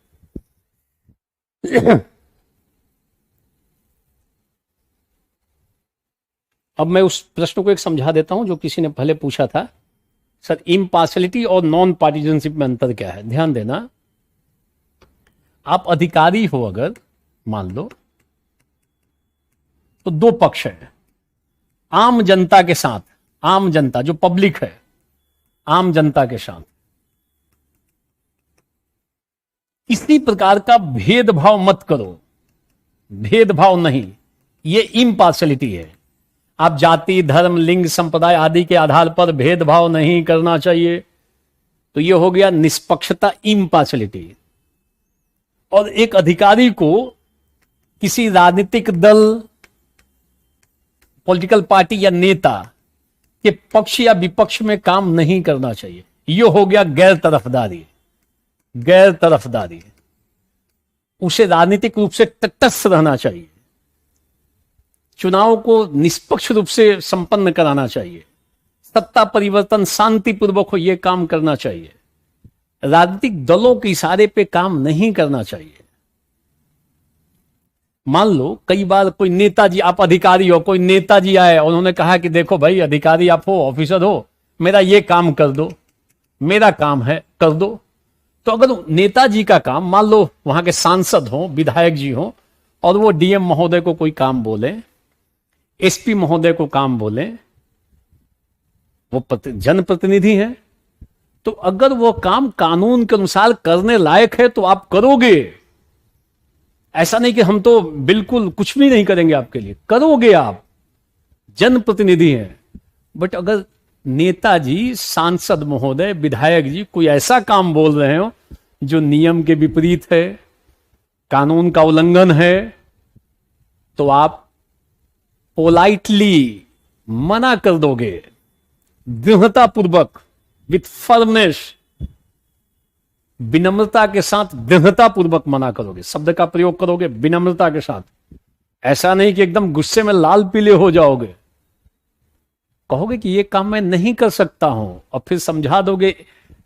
अब मैं उस प्रश्न को एक समझा देता हूं जो किसी ने पहले पूछा था, सर इम्पार्शियलिटी और नॉन पार्टिजनशिप में अंतर क्या है? ध्यान देना, आप अधिकारी हो अगर मान लो, तो दो पक्ष है। आम जनता के साथ, आम जनता जो पब्लिक है, आम जनता के साथ किसी प्रकार का भेदभाव मत करो, भेदभाव नहीं, ये इम्पार्शियलिटी है। आप जाति, धर्म, लिंग, संप्रदाय आदि के आधार पर भेदभाव नहीं करना चाहिए, तो ये हो गया निष्पक्षता, इम्पार्शियलिटी। और एक अधिकारी को किसी राजनीतिक दल, पॉलिटिकल पार्टी या नेता के पक्ष या विपक्ष में काम नहीं करना चाहिए, यह हो गया गैर तरफदारी। गैर तरफदारी, उसे राजनीतिक रूप से तटस्थ रहना चाहिए। चुनाव को निष्पक्ष रूप से संपन्न कराना चाहिए, सत्ता परिवर्तन शांतिपूर्वक हो, यह काम करना चाहिए। राजनीतिक दलों के इशारे पे काम नहीं करना चाहिए। मान लो कई बार कोई नेताजी, आप अधिकारी हो, कोई नेताजी आए और उन्होंने कहा कि देखो भाई अधिकारी आप हो, ऑफिसर हो, मेरा ये काम कर दो, मेरा काम है कर दो। तो अगर नेताजी का काम, मान लो वहां के सांसद हो, विधायक जी हो, और वो डीएम महोदय को कोई काम बोले, एसपी महोदय को काम बोले, वो जनप्रतिनिधि है, तो अगर वो काम कानून के अनुसार करने लायक है तो आप करोगे। ऐसा नहीं कि हम तो बिल्कुल कुछ भी नहीं करेंगे आपके लिए, करोगे, आप जनप्रतिनिधि हैं। बट अगर नेताजी, सांसद महोदय, विधायक जी कोई ऐसा काम बोल रहे हो जो नियम के विपरीत है, कानून का उल्लंघन है, तो आप पोलाइटली मना कर दोगे, दृढ़तापूर्वक, विथ फर्मनेस, विनम्रता के साथ दृढ़तापूर्वक मना करोगे, शब्द का प्रयोग करोगे विनम्रता के साथ। ऐसा नहीं कि एकदम गुस्से में लाल पीले हो जाओगे, कहोगे कि ये काम मैं नहीं कर सकता हूं, और फिर समझा दोगे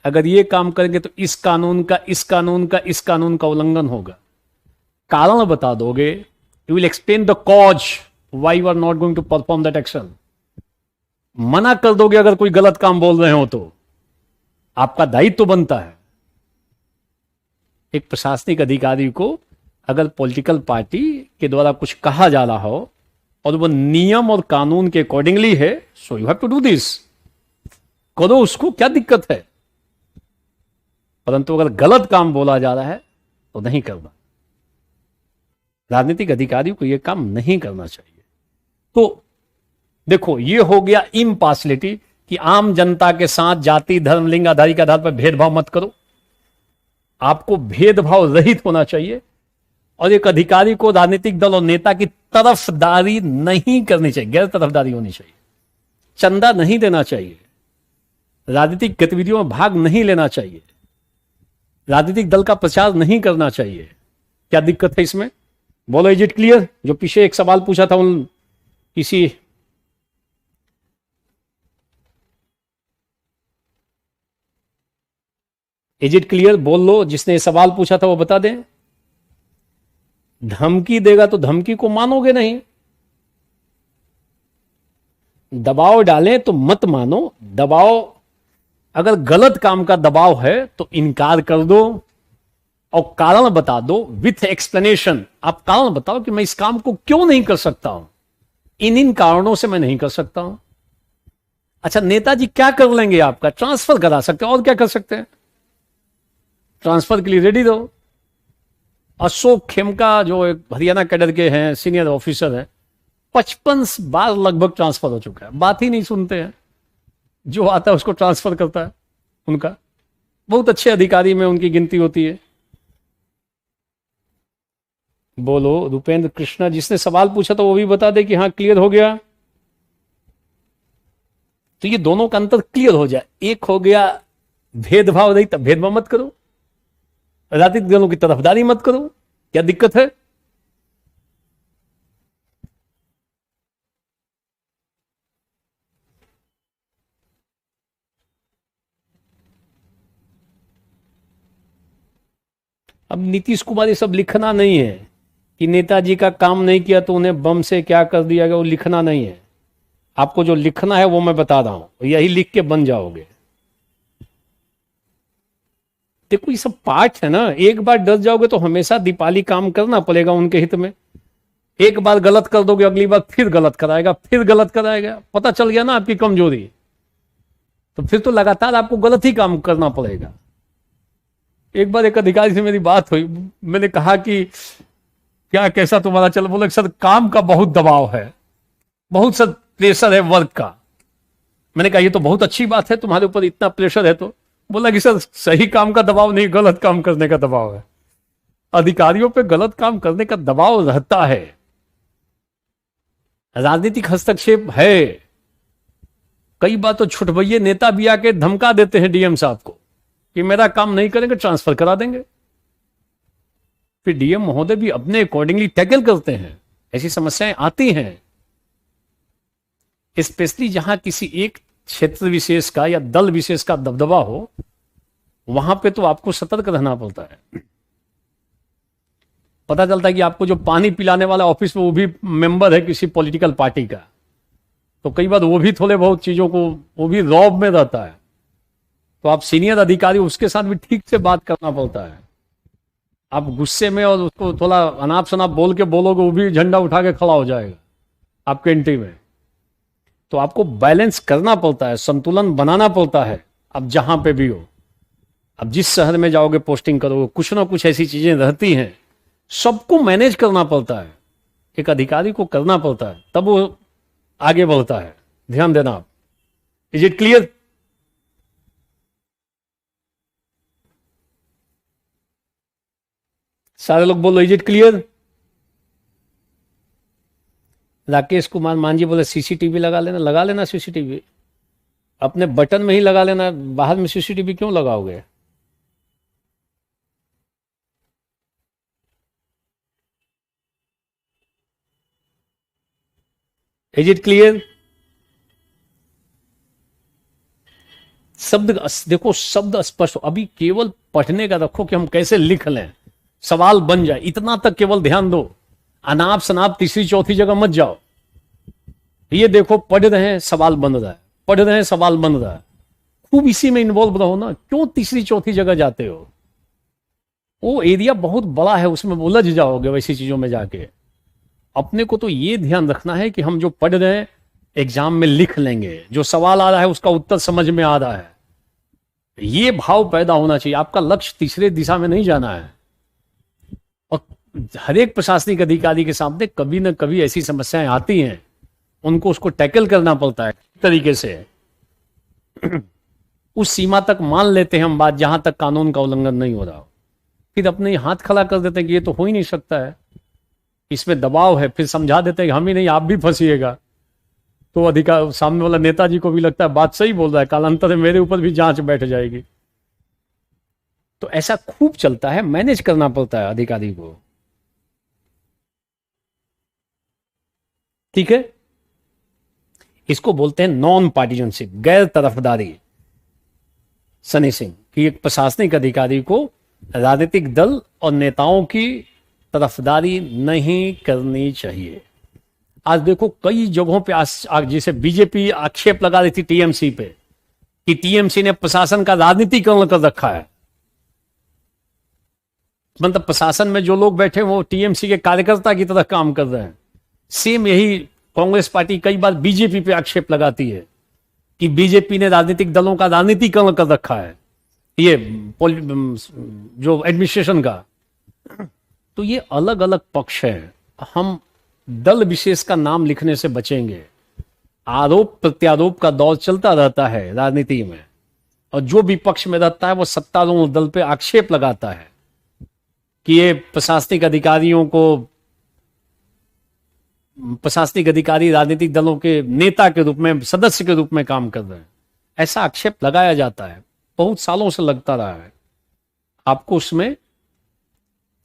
अगर ये काम करेंगे तो इस कानून का, इस कानून का, इस कानून का उल्लंघन होगा। कारण बता दोगे, you will explain the cause why you are not going to perform that action. मना कर दोगे अगर कोई गलत काम बोल रहे हो तो आपका दायित्व तो बनता है। एक प्रशासनिक अधिकारी को अगर पॉलिटिकल पार्टी के द्वारा कुछ कहा जा रहा हो और वो नियम और कानून के अकॉर्डिंगली है, so you have to do this, करो, उसको क्या दिक्कत है। परंतु अगर गलत काम बोला जा रहा है तो नहीं करना। राजनीतिक अधिकारी को यह काम नहीं करना चाहिए। तो देखो, ये हो गया इम्पार्शियलिटी कि आम जनता के साथ जाति, धर्म, लिंग आधारित के आधार पर भेदभाव मत करो। आपको भेदभाव रहित होना चाहिए और एक अधिकारी को राजनीतिक दल और नेता की तरफदारी नहीं करनी चाहिए, गैर तरफदारी होनी चाहिए। चंदा नहीं देना चाहिए, राजनीतिक गतिविधियों में भाग नहीं लेना चाहिए, राजनीतिक दल का प्रचार नहीं करना चाहिए। क्या दिक्कत है इसमें? बोलो, इज इट क्लियर? जो पीछे एक सवाल पूछा था उन किसी, इज इट क्लियर? बोल लो, जिसने सवाल पूछा था वो बता दें। धमकी देगा तो धमकी को मानोगे नहीं, दबाव डालें तो मत मानो। दबाव, अगर गलत काम का दबाव है तो इनकार कर दो और कारण बता दो विथ एक्सप्लेनेशन। आप कारण बताओ कि मैं इस काम को क्यों नहीं कर सकता हूं, इन कारणों से मैं नहीं कर सकता हूं। अच्छा, नेताजी क्या कर लेंगे? आपका ट्रांसफर करा सकते हैं, और क्या कर सकते हैं? ट्रांसफर के लिए रेडी रहो। अशोक खेमका जो एक हरियाणा कैडर के हैं, सीनियर ऑफिसर है, 55 बार लगभग ट्रांसफर हो चुका है, बात ही नहीं सुनते हैं। जो आता है उसको ट्रांसफर करता है। उनका बहुत अच्छे अधिकारी में उनकी गिनती होती है। बोलो रुपेंद्र कृष्णा, जिसने सवाल पूछा तो वो भी बता दे कि हाँ क्लियर हो गया। तो ये दोनों का अंतर क्लियर हो जाए। एक हो गया भेदभाव नहीं, तब भेदभाव मत करो, राजनीतिक दलों की तरफदारी मत करो। क्या दिक्कत है? अब नीतीश कुमार ये सब लिखना नहीं है कि नेताजी का काम नहीं किया तो उन्हें बम से क्या कर दिया गया, वो लिखना नहीं है। आपको जो लिखना है वो मैं बता रहा हूं, यही लिख के बन जाओगे। देखो ये सब पाठ है ना, एक बार डर जाओगे तो हमेशा दीपाली काम करना पड़ेगा उनके हित में। एक बार गलत कर दोगे, अगली बार फिर गलत कराएगा, फिर गलत कराएगा। पता चल गया ना आपकी कमजोरी, तो फिर तो लगातार आपको गलत ही काम करना पड़ेगा। एक बार एक अधिकारी से मेरी बात हुई, मैंने कहा कि क्या कैसा तुम्हारा चल, बोले सर काम का बहुत दबाव है, बहुत सर प्रेशर है वर्क का। मैंने कहा ये तो बहुत अच्छी बात है, तुम्हारे ऊपर इतना प्रेशर है। तो बोला कि सर सही काम का दबाव नहीं, गलत काम करने का दबाव है। अधिकारियों पे गलत काम करने का दबाव रहता है, राजनीतिक हस्तक्षेप है। कई बार तो छुटभइये नेता भी आके धमका देते हैं डीएम साहब को कि मेरा काम नहीं करेंगे ट्रांसफर करा देंगे। फिर डीएम महोदय भी अपने अकॉर्डिंगली टैकल करते हैं, ऐसी समस्याएं आती हैं। स्पेशली जहां किसी एक क्षेत्र विशेष का या दल विशेष का दबदबा हो, वहां पे तो आपको सतर्क रहना पड़ता है। पता चलता है कि आपको जो पानी पिलाने वाला ऑफिस में वो भी मेंबर है किसी पॉलिटिकल पार्टी का, तो कई बार वो भी थोड़े बहुत चीजों को, वो भी रौब में रहता है, तो आप सीनियर अधिकारी उसके साथ भी ठीक से बात करना पड़ता है। आप गुस्से में और उसको थोड़ा अनाप शनाप बोल के बोलोगे, वो भी झंडा उठा के खड़ा हो जाएगा आपके एंट्री में। तो आपको बैलेंस करना पड़ता है, संतुलन बनाना पड़ता है। अब जहां पे भी हो, अब जिस शहर में जाओगे पोस्टिंग करोगे, कुछ ना कुछ ऐसी चीजें रहती हैं, सबको मैनेज करना पड़ता है, एक अधिकारी को करना पड़ता है, तब वो आगे बढ़ता है। ध्यान देना आप। Is it clear? सारे लोग बोलो, is it clear? Rakesh Kumar Manjhi बोले सीसीटीवी लगा लेना सीसीटीवी अपने बटन में ही लगा लेना, बाहर में सीसीटीवी क्यों लगाओगे? Is it clear? शब्द देखो, शब्द स्पष्ट। अभी केवल पढ़ने का रखो कि हम कैसे लिख लें, सवाल बन जाए, इतना तक केवल ध्यान दो। अनाप शनाप तीसरी चौथी जगह मत जाओ। ये देखो, पढ़ रहे हैं सवाल बन रहा है, पढ़ रहे हैं सवाल बन रहा है, खूब इसी में इन्वॉल्व रहो ना। क्यों तीसरी चौथी जगह जाते हो? वो एरिया बहुत बड़ा है, उसमें उलझ जाओगे वैसी चीजों में जाके। अपने को तो ये ध्यान रखना है कि हम जो पढ़ रहे हैं एग्जाम में लिख लेंगे, जो सवाल आ रहा है उसका उत्तर समझ में आ रहा है। ये भाव पैदा होना चाहिए। आपका लक्ष्य तीसरे दिशा में नहीं जाना है। और हर एक प्रशासनिक अधिकारी के सामने कभी ना कभी ऐसी समस्याएं आती हैं, उनको उसको टैकल करना पड़ता है तरीके से। उस सीमा तक मान लेते हैं हम बात जहां तक कानून का उल्लंघन नहीं हो रहा हो, फिर अपने हाथ खड़ा कर देते हैं कि ये तो हो ही नहीं सकता है, इसमें दबाव है, फिर समझा देते हैं कि हम ही नहीं आप भी फंसिएगा। तो अधिकार सामने वाला नेताजी को भी लगता है बात सही बोल रहा है, कालांतर में मेरे ऊपर भी जांच बैठ जाएगी। तो ऐसा खूब चलता है, मैनेज करना पड़ता है अधिकारी को। ठीक है, इसको बोलते हैं नॉन पार्टिजनशिप, गैर तरफदारी। सनी सिंह कि एक प्रशासनिक अधिकारी को राजनीतिक दल और नेताओं की तरफदारी नहीं करनी चाहिए। आज देखो कई जगहों पे आज जैसे बीजेपी आक्षेप लगा रही थी टीएमसी पे कि टीएमसी ने प्रशासन का राजनीतिकरण कर रखा है। मतलब प्रशासन में जो लोग बैठे वो टीएमसी के कार्यकर्ता की तरह काम कर रहे हैं। सेम यही कांग्रेस पार्टी कई बार बीजेपी पे आक्षेप लगाती है कि बीजेपी ने राजनीतिक दलों का राजनीतिकरण कर रखा है, ये जो एडमिनिस्ट्रेशन का। तो ये अलग अलग पक्ष है। हम दल विशेष का नाम लिखने से बचेंगे। आरोप प्रत्यारोप का दौर चलता रहता है राजनीति में, और जो विपक्ष में रहता है वो सत्तारूढ़ दल पे आक्षेप लगाता है कि ये प्रशासनिक अधिकारियों को, प्रशासनिक अधिकारी राजनीतिक दलों के नेता के रूप में, सदस्य के रूप में काम कर रहे हैं। ऐसा आक्षेप लगाया जाता है, बहुत सालों से लगता रहा है। आपको उसमें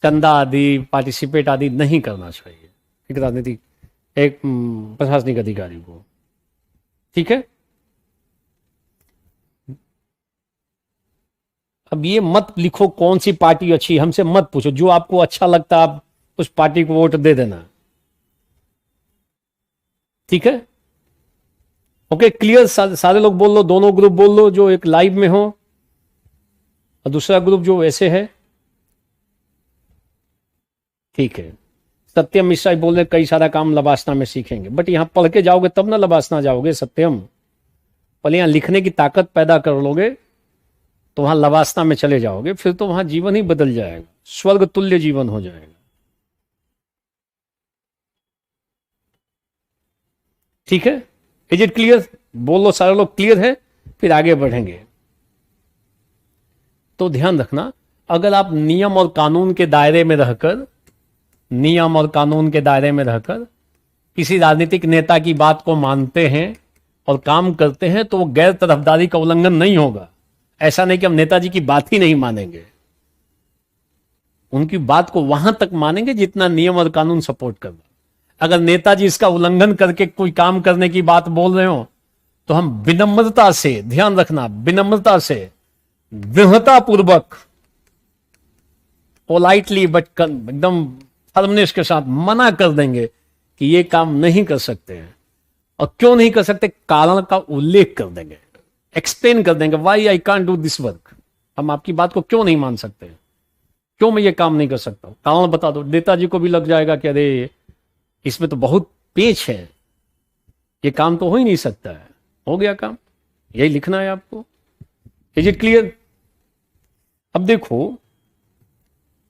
चंदा आदि, पार्टिसिपेट आदि नहीं करना चाहिए एक राजनीतिक, एक प्रशासनिक अधिकारी को। ठीक है, अब ये मत लिखो कौन सी पार्टी अच्छी, हमसे मत पूछो। जो आपको अच्छा लगता है आप उस पार्टी को वोट दे देना। ठीक है, ओके, क्लियर? सारे लोग बोल लो, दोनों ग्रुप बोल लो, जो एक लाइव में हो और दूसरा ग्रुप जो ऐसे है। ठीक है, सत्यम मिश्रा बोल रहे कई सारा काम लबासना में सीखेंगे, बट यहां पढ़ के जाओगे तब ना लबासना जाओगे। सत्यम, पहले यहां लिखने की ताकत पैदा कर लोगे तो वहां लबासना में चले जाओगे, फिर तो वहां जीवन ही बदल जाएगा, स्वर्ग तुल्य जीवन हो जाएगा। ठीक है, इज इट क्लियर? बोलो सारे लोग, क्लियर है? फिर आगे बढ़ेंगे। तो ध्यान रखना, अगर आप नियम और कानून के दायरे में रहकर, नियम और कानून के दायरे में रहकर किसी राजनीतिक नेता की बात को मानते हैं और काम करते हैं, तो वो गैर तरफदारी का उल्लंघन नहीं होगा। ऐसा नहीं कि हम नेताजी की बात ही नहीं मानेंगे, उनकी बात को वहां तक मानेंगे जितना नियम और कानून सपोर्ट कर रहा। अगर नेताजी इसका उल्लंघन करके कोई काम करने की बात बोल रहे हो तो हम विनम्रता से, ध्यान रखना, विनम्रता से, दृढ़ता पूर्वक, पोलाइटली बट एकदम फर्मनेस के साथ मना कर देंगे कि ये काम नहीं कर सकते हैं। और क्यों नहीं कर सकते, कारण का उल्लेख कर देंगे, एक्सप्लेन कर देंगे, why I can't do this work. हम आपकी बात को क्यों नहीं मान सकते, क्यों मैं ये काम नहीं कर सकता, कारण बता दो। नेताजी को भी लग जाएगा कि अरे इसमें तो बहुत पेच है, ये काम तो हो ही नहीं सकता है। हो गया काम, यही लिखना है आपको। Is it clear? अब देखो,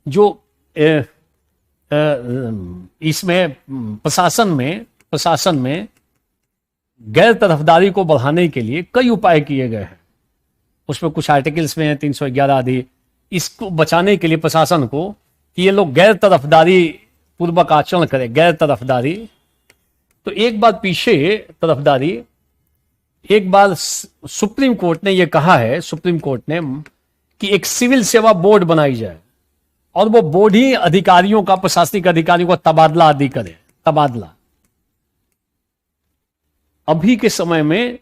जो इसमें प्रशासन में गैर तरफदारी को बढ़ाने के लिए कई उपाय किए गए हैं। उसमें कुछ आर्टिकल्स में है 311 आदि, इसको बचाने के लिए प्रशासन को कि ये लोग गैर तरफदारी पूर्वक आचरण करें। गैर तरफदारी तो एक बार पीछे तरफदारी, एक बार सुप्रीम कोर्ट ने यह कहा है, सुप्रीम कोर्ट ने, कि एक सिविल सेवा बोर्ड बनाई जाए और वो बोर्ड ही अधिकारियों का, प्रशासनिक अधिकारियों का तबादला आदि करे। तबादला अभी के समय में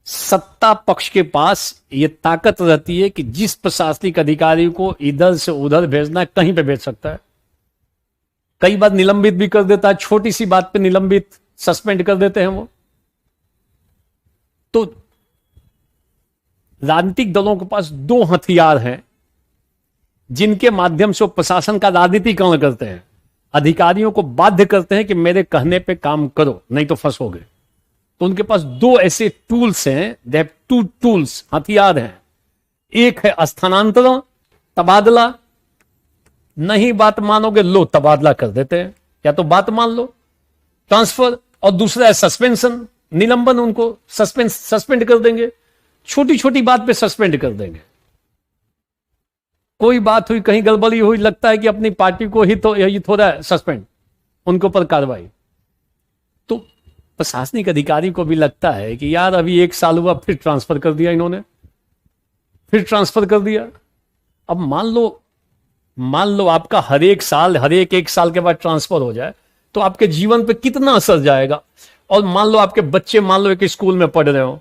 सत्ता पक्ष के पास यह ताकत रहती है कि जिस प्रशासनिक अधिकारी को इधर से उधर भेजना है, कहीं पे भेज सकता है। कई बार निलंबित भी कर देता है, छोटी सी बात पे निलंबित, सस्पेंड कर देते हैं वो। तो राजनीतिक दलों के पास दो हथियार हैं जिनके माध्यम से वो प्रशासन का राजनीतिकरण करते हैं, अधिकारियों को बाध्य करते हैं कि मेरे कहने पे काम करो, नहीं तो फंसोगे। तो उनके पास दो ऐसे टूल्स हैं, दे हैव टू टूल्स, हथियार हैं। एक है स्थानांतरण, तबादला, नहीं बात मानोगे लो तबादला कर देते हैं, या तो बात मान लो, ट्रांसफर। और दूसरा है सस्पेंशन, निलंबन, उनको सस्पेंड कर देंगे, छोटी छोटी बात पे सस्पेंड कर देंगे। कोई बात हुई, कहीं गड़बड़ी हुई, लगता है कि अपनी पार्टी को ही तो यही थोड़ा सस्पेंड, उनके ऊपर कार्रवाई। तो प्रशासनिक अधिकारी को भी लगता है कि यार अभी 1 साल हुआ, फिर ट्रांसफर कर दिया इन्होंने, फिर ट्रांसफर कर दिया। अब मान लो आपका हर एक साल के बाद ट्रांसफर हो जाए तो आपके जीवन पे कितना असर जाएगा। और मान लो आपके बच्चे, मान लो एक स्कूल में पढ़ रहे हो,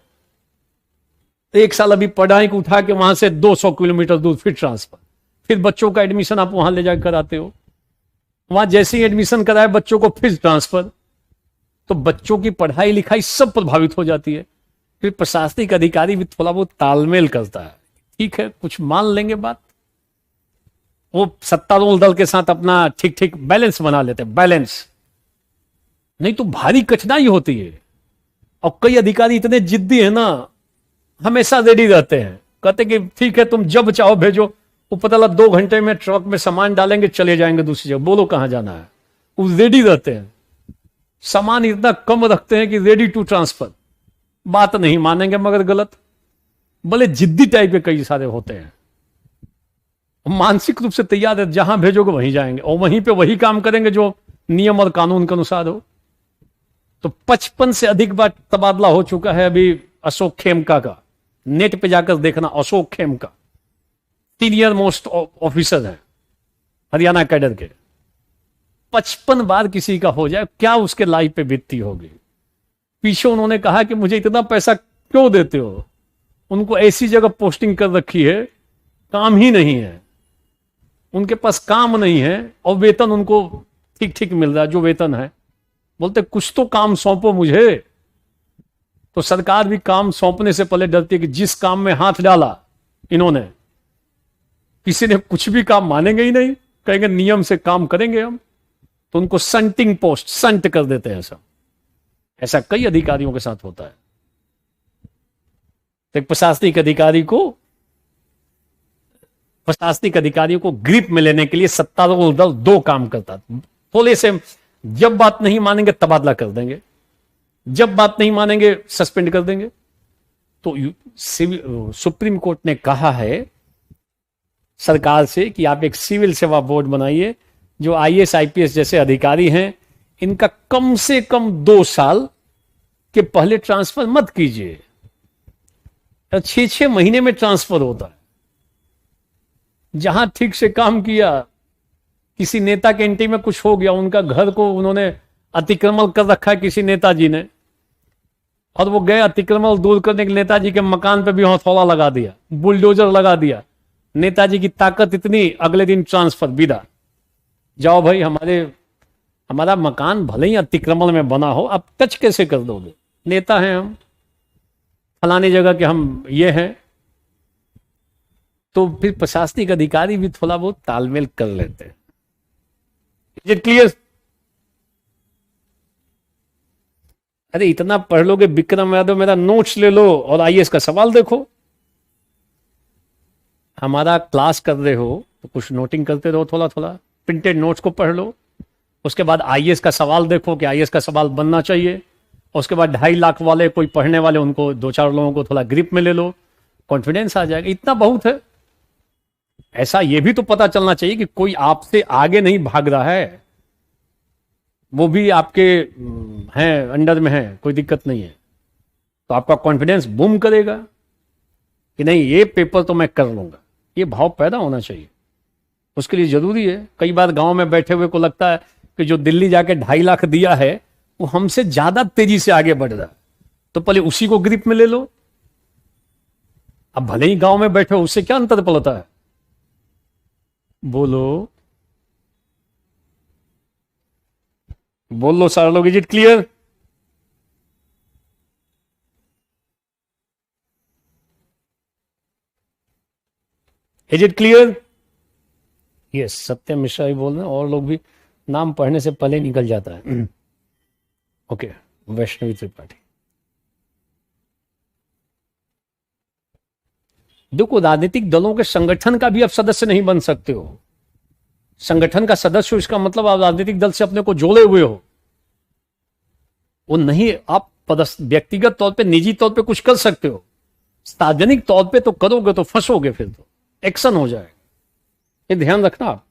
1 साल अभी पढ़ाई को उठा के वहां से 200 किलोमीटर दूर फिर ट्रांसफर, फिर बच्चों का एडमिशन आप वहां ले जाकर कराते हो, वहां जैसे ही एडमिशन कराए बच्चों को फिर ट्रांसफर। तो बच्चों की पढ़ाई लिखाई सब प्रभावित हो जाती है। फिर प्रशासनिक अधिकारी भी थोड़ा बहुत तालमेल करता है, ठीक है कुछ मान लेंगे बात, वो सत्तारूढ़ दल के साथ अपना ठीक ठीक बैलेंस बना लेते हैं, बैलेंस। नहीं तो भारी कठिनाई होती है। और कई अधिकारी इतने जिद्दी है ना, हमेशा रेडी रहते हैं, कहते कि ठीक है तुम जब चाहो भेजो, वो पता लगा 2 घंटे में ट्रक में सामान डालेंगे, चले जाएंगे दूसरी जगह, बोलो कहां जाना है। वो रेडी रहते हैं, सामान इतना कम रखते हैं कि रेडी टू ट्रांसफर, बात नहीं मानेंगे मगर गलत। भले जिद्दी टाइप के कई सारे होते हैं, मानसिक रूप से तैयार है, जहां भेजोगे वहीं जाएंगे और वहीं पे वही काम करेंगे जो नियम और कानून के अनुसार हो। तो 55 से अधिक बार तबादला हो चुका है अभी अशोक खेमका का, नेट पे जाकर देखना, Ashok Khemka senior most officer है हरियाणा कैडर के। 55 बार किसी का हो जाए, क्या उसके लाइफ पे बीतती होगी। पीछे उन्होंने कहा कि मुझे इतना पैसा क्यों देते हो, उनको ऐसी जगह पोस्टिंग कर रखी है, काम ही नहीं है, उनके पास काम नहीं है और वेतन उनको ठीक ठीक मिल रहा है जो वेतन है। बोलते कुछ तो काम सौंपो मुझे। तो सरकार भी काम सौंपने से पहले डरती है कि जिस काम में हाथ डाला इन्होंने, किसी ने कुछ भी काम मानेंगे ही नहीं, कहेंगे नियम से काम करेंगे हम, तो उनको संटिंग पोस्ट, संट कर देते हैं सब। ऐसा कई अधिकारियों के साथ होता है। तो एक प्रशासनिक अधिकारियों को ग्रिप में लेने के लिए सत्तारूढ़ दल 2 काम करता है। थोड़े से, जब बात नहीं मानेंगे तबादला कर देंगे, जब बात नहीं मानेंगे सस्पेंड कर देंगे। तो सुप्रीम कोर्ट ने कहा है सरकार से कि आप एक सिविल सेवा बोर्ड बनाइए, जो आईएएस आईपीएस जैसे अधिकारी हैं इनका कम से कम 2 साल के पहले ट्रांसफर मत कीजिए। 6-6 महीने में ट्रांसफर होता है। जहां ठीक से काम किया, किसी नेता के एंटी में कुछ हो गया, उनका घर को उन्होंने अतिक्रमण कर रखा है किसी नेताजी ने, और वो गए अतिक्रमण दूर करने के, नेताजी के मकान पे भी हथौड़ा लगा दिया, बुलडोजर लगा दिया। नेताजी की ताकत इतनी, अगले दिन ट्रांसफर, विदा। जाओ भाई, हमारा मकान भले ही अतिक्रमण में बना हो, अब टच कैसे कर दोगे? नेता हैं हम, फलाने जगह के हम ये हैं। तो फिर प्रशासनिक अधिकारी भी थोड़ा बहुत तालमेल कर लेते हैं। Is it clear? अरे इतना पढ़ लोगे विक्रम यादव, मेरा नोट्स ले लो और आईएएस का सवाल देखो। हमारा क्लास कर रहे हो तो कुछ नोटिंग करते रहो, थोड़ा थोड़ा प्रिंटेड नोट्स को पढ़ लो। उसके बाद आईएएस का सवाल देखो कि आईएएस का सवाल बनना चाहिए। उसके बाद 2.5 लाख वाले कोई पढ़ने वाले, उनको 2-4 लोगों को थोड़ा ग्रिप में ले लो, कॉन्फिडेंस आ जाएगा। इतना बहुत है। ऐसा ये भी तो पता चलना चाहिए कि कोई आपसे आगे नहीं भाग रहा है, वो भी आपके हैं, अंडर में है, कोई दिक्कत नहीं है। तो आपका कॉन्फिडेंस बूम करेगा कि नहीं, ये पेपर तो मैं कर लूंगा। ये भाव पैदा होना चाहिए, उसके लिए जरूरी है। कई बार गांव में बैठे हुए को लगता है कि जो दिल्ली जाके 2.5 लाख दिया है वो हमसे ज्यादा तेजी से आगे बढ़ रहा है, तो पहले उसी को ग्रिप में ले लो। अब भले ही गांव में बैठे हो, उससे क्या अंतर पड़ता है? बोलो सारे लोग। Is it clear? Is it clear? Yes, Satyam Mishra भी बोल रहे हैं, और लोग भी। नाम पढ़ने से पहले निकल जाता है। ओके, वैष्णवी त्रिपाठी। देखो, राजनीतिक दलों के संगठन का भी आप सदस्य नहीं बन सकते हो। संगठन का सदस्य हो इसका मतलब आप राजनीतिक दल से अपने को जोड़े हुए हो। वो नहीं, आप व्यक्तिगत तौर पे, निजी तौर पे कुछ कर सकते हो, सार्वजनिक तौर पे तो करोगे तो फंसोगे, फिर तो एक्शन हो जाएगा। ये ध्यान रखना आप।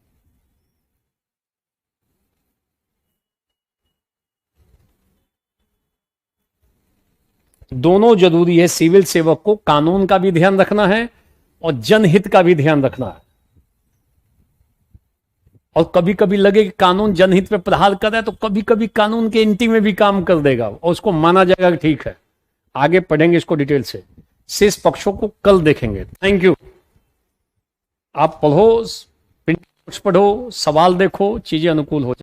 दोनों जरूरी है। सिविल सेवक को कानून का भी ध्यान रखना है और जनहित का भी ध्यान रखना है। और कभी कभी लगे कि कानून जनहित पे प्रहार कर रहा है, तो कभी कभी कानून के एंटी में भी काम कर देगा और उसको माना जाएगा कि ठीक है। आगे पढ़ेंगे इसको डिटेल से, शेष पक्षों को कल देखेंगे। Thank you. आप पढ़ो, पढ़ो, सवाल देखो, चीजें अनुकूल हो जाए।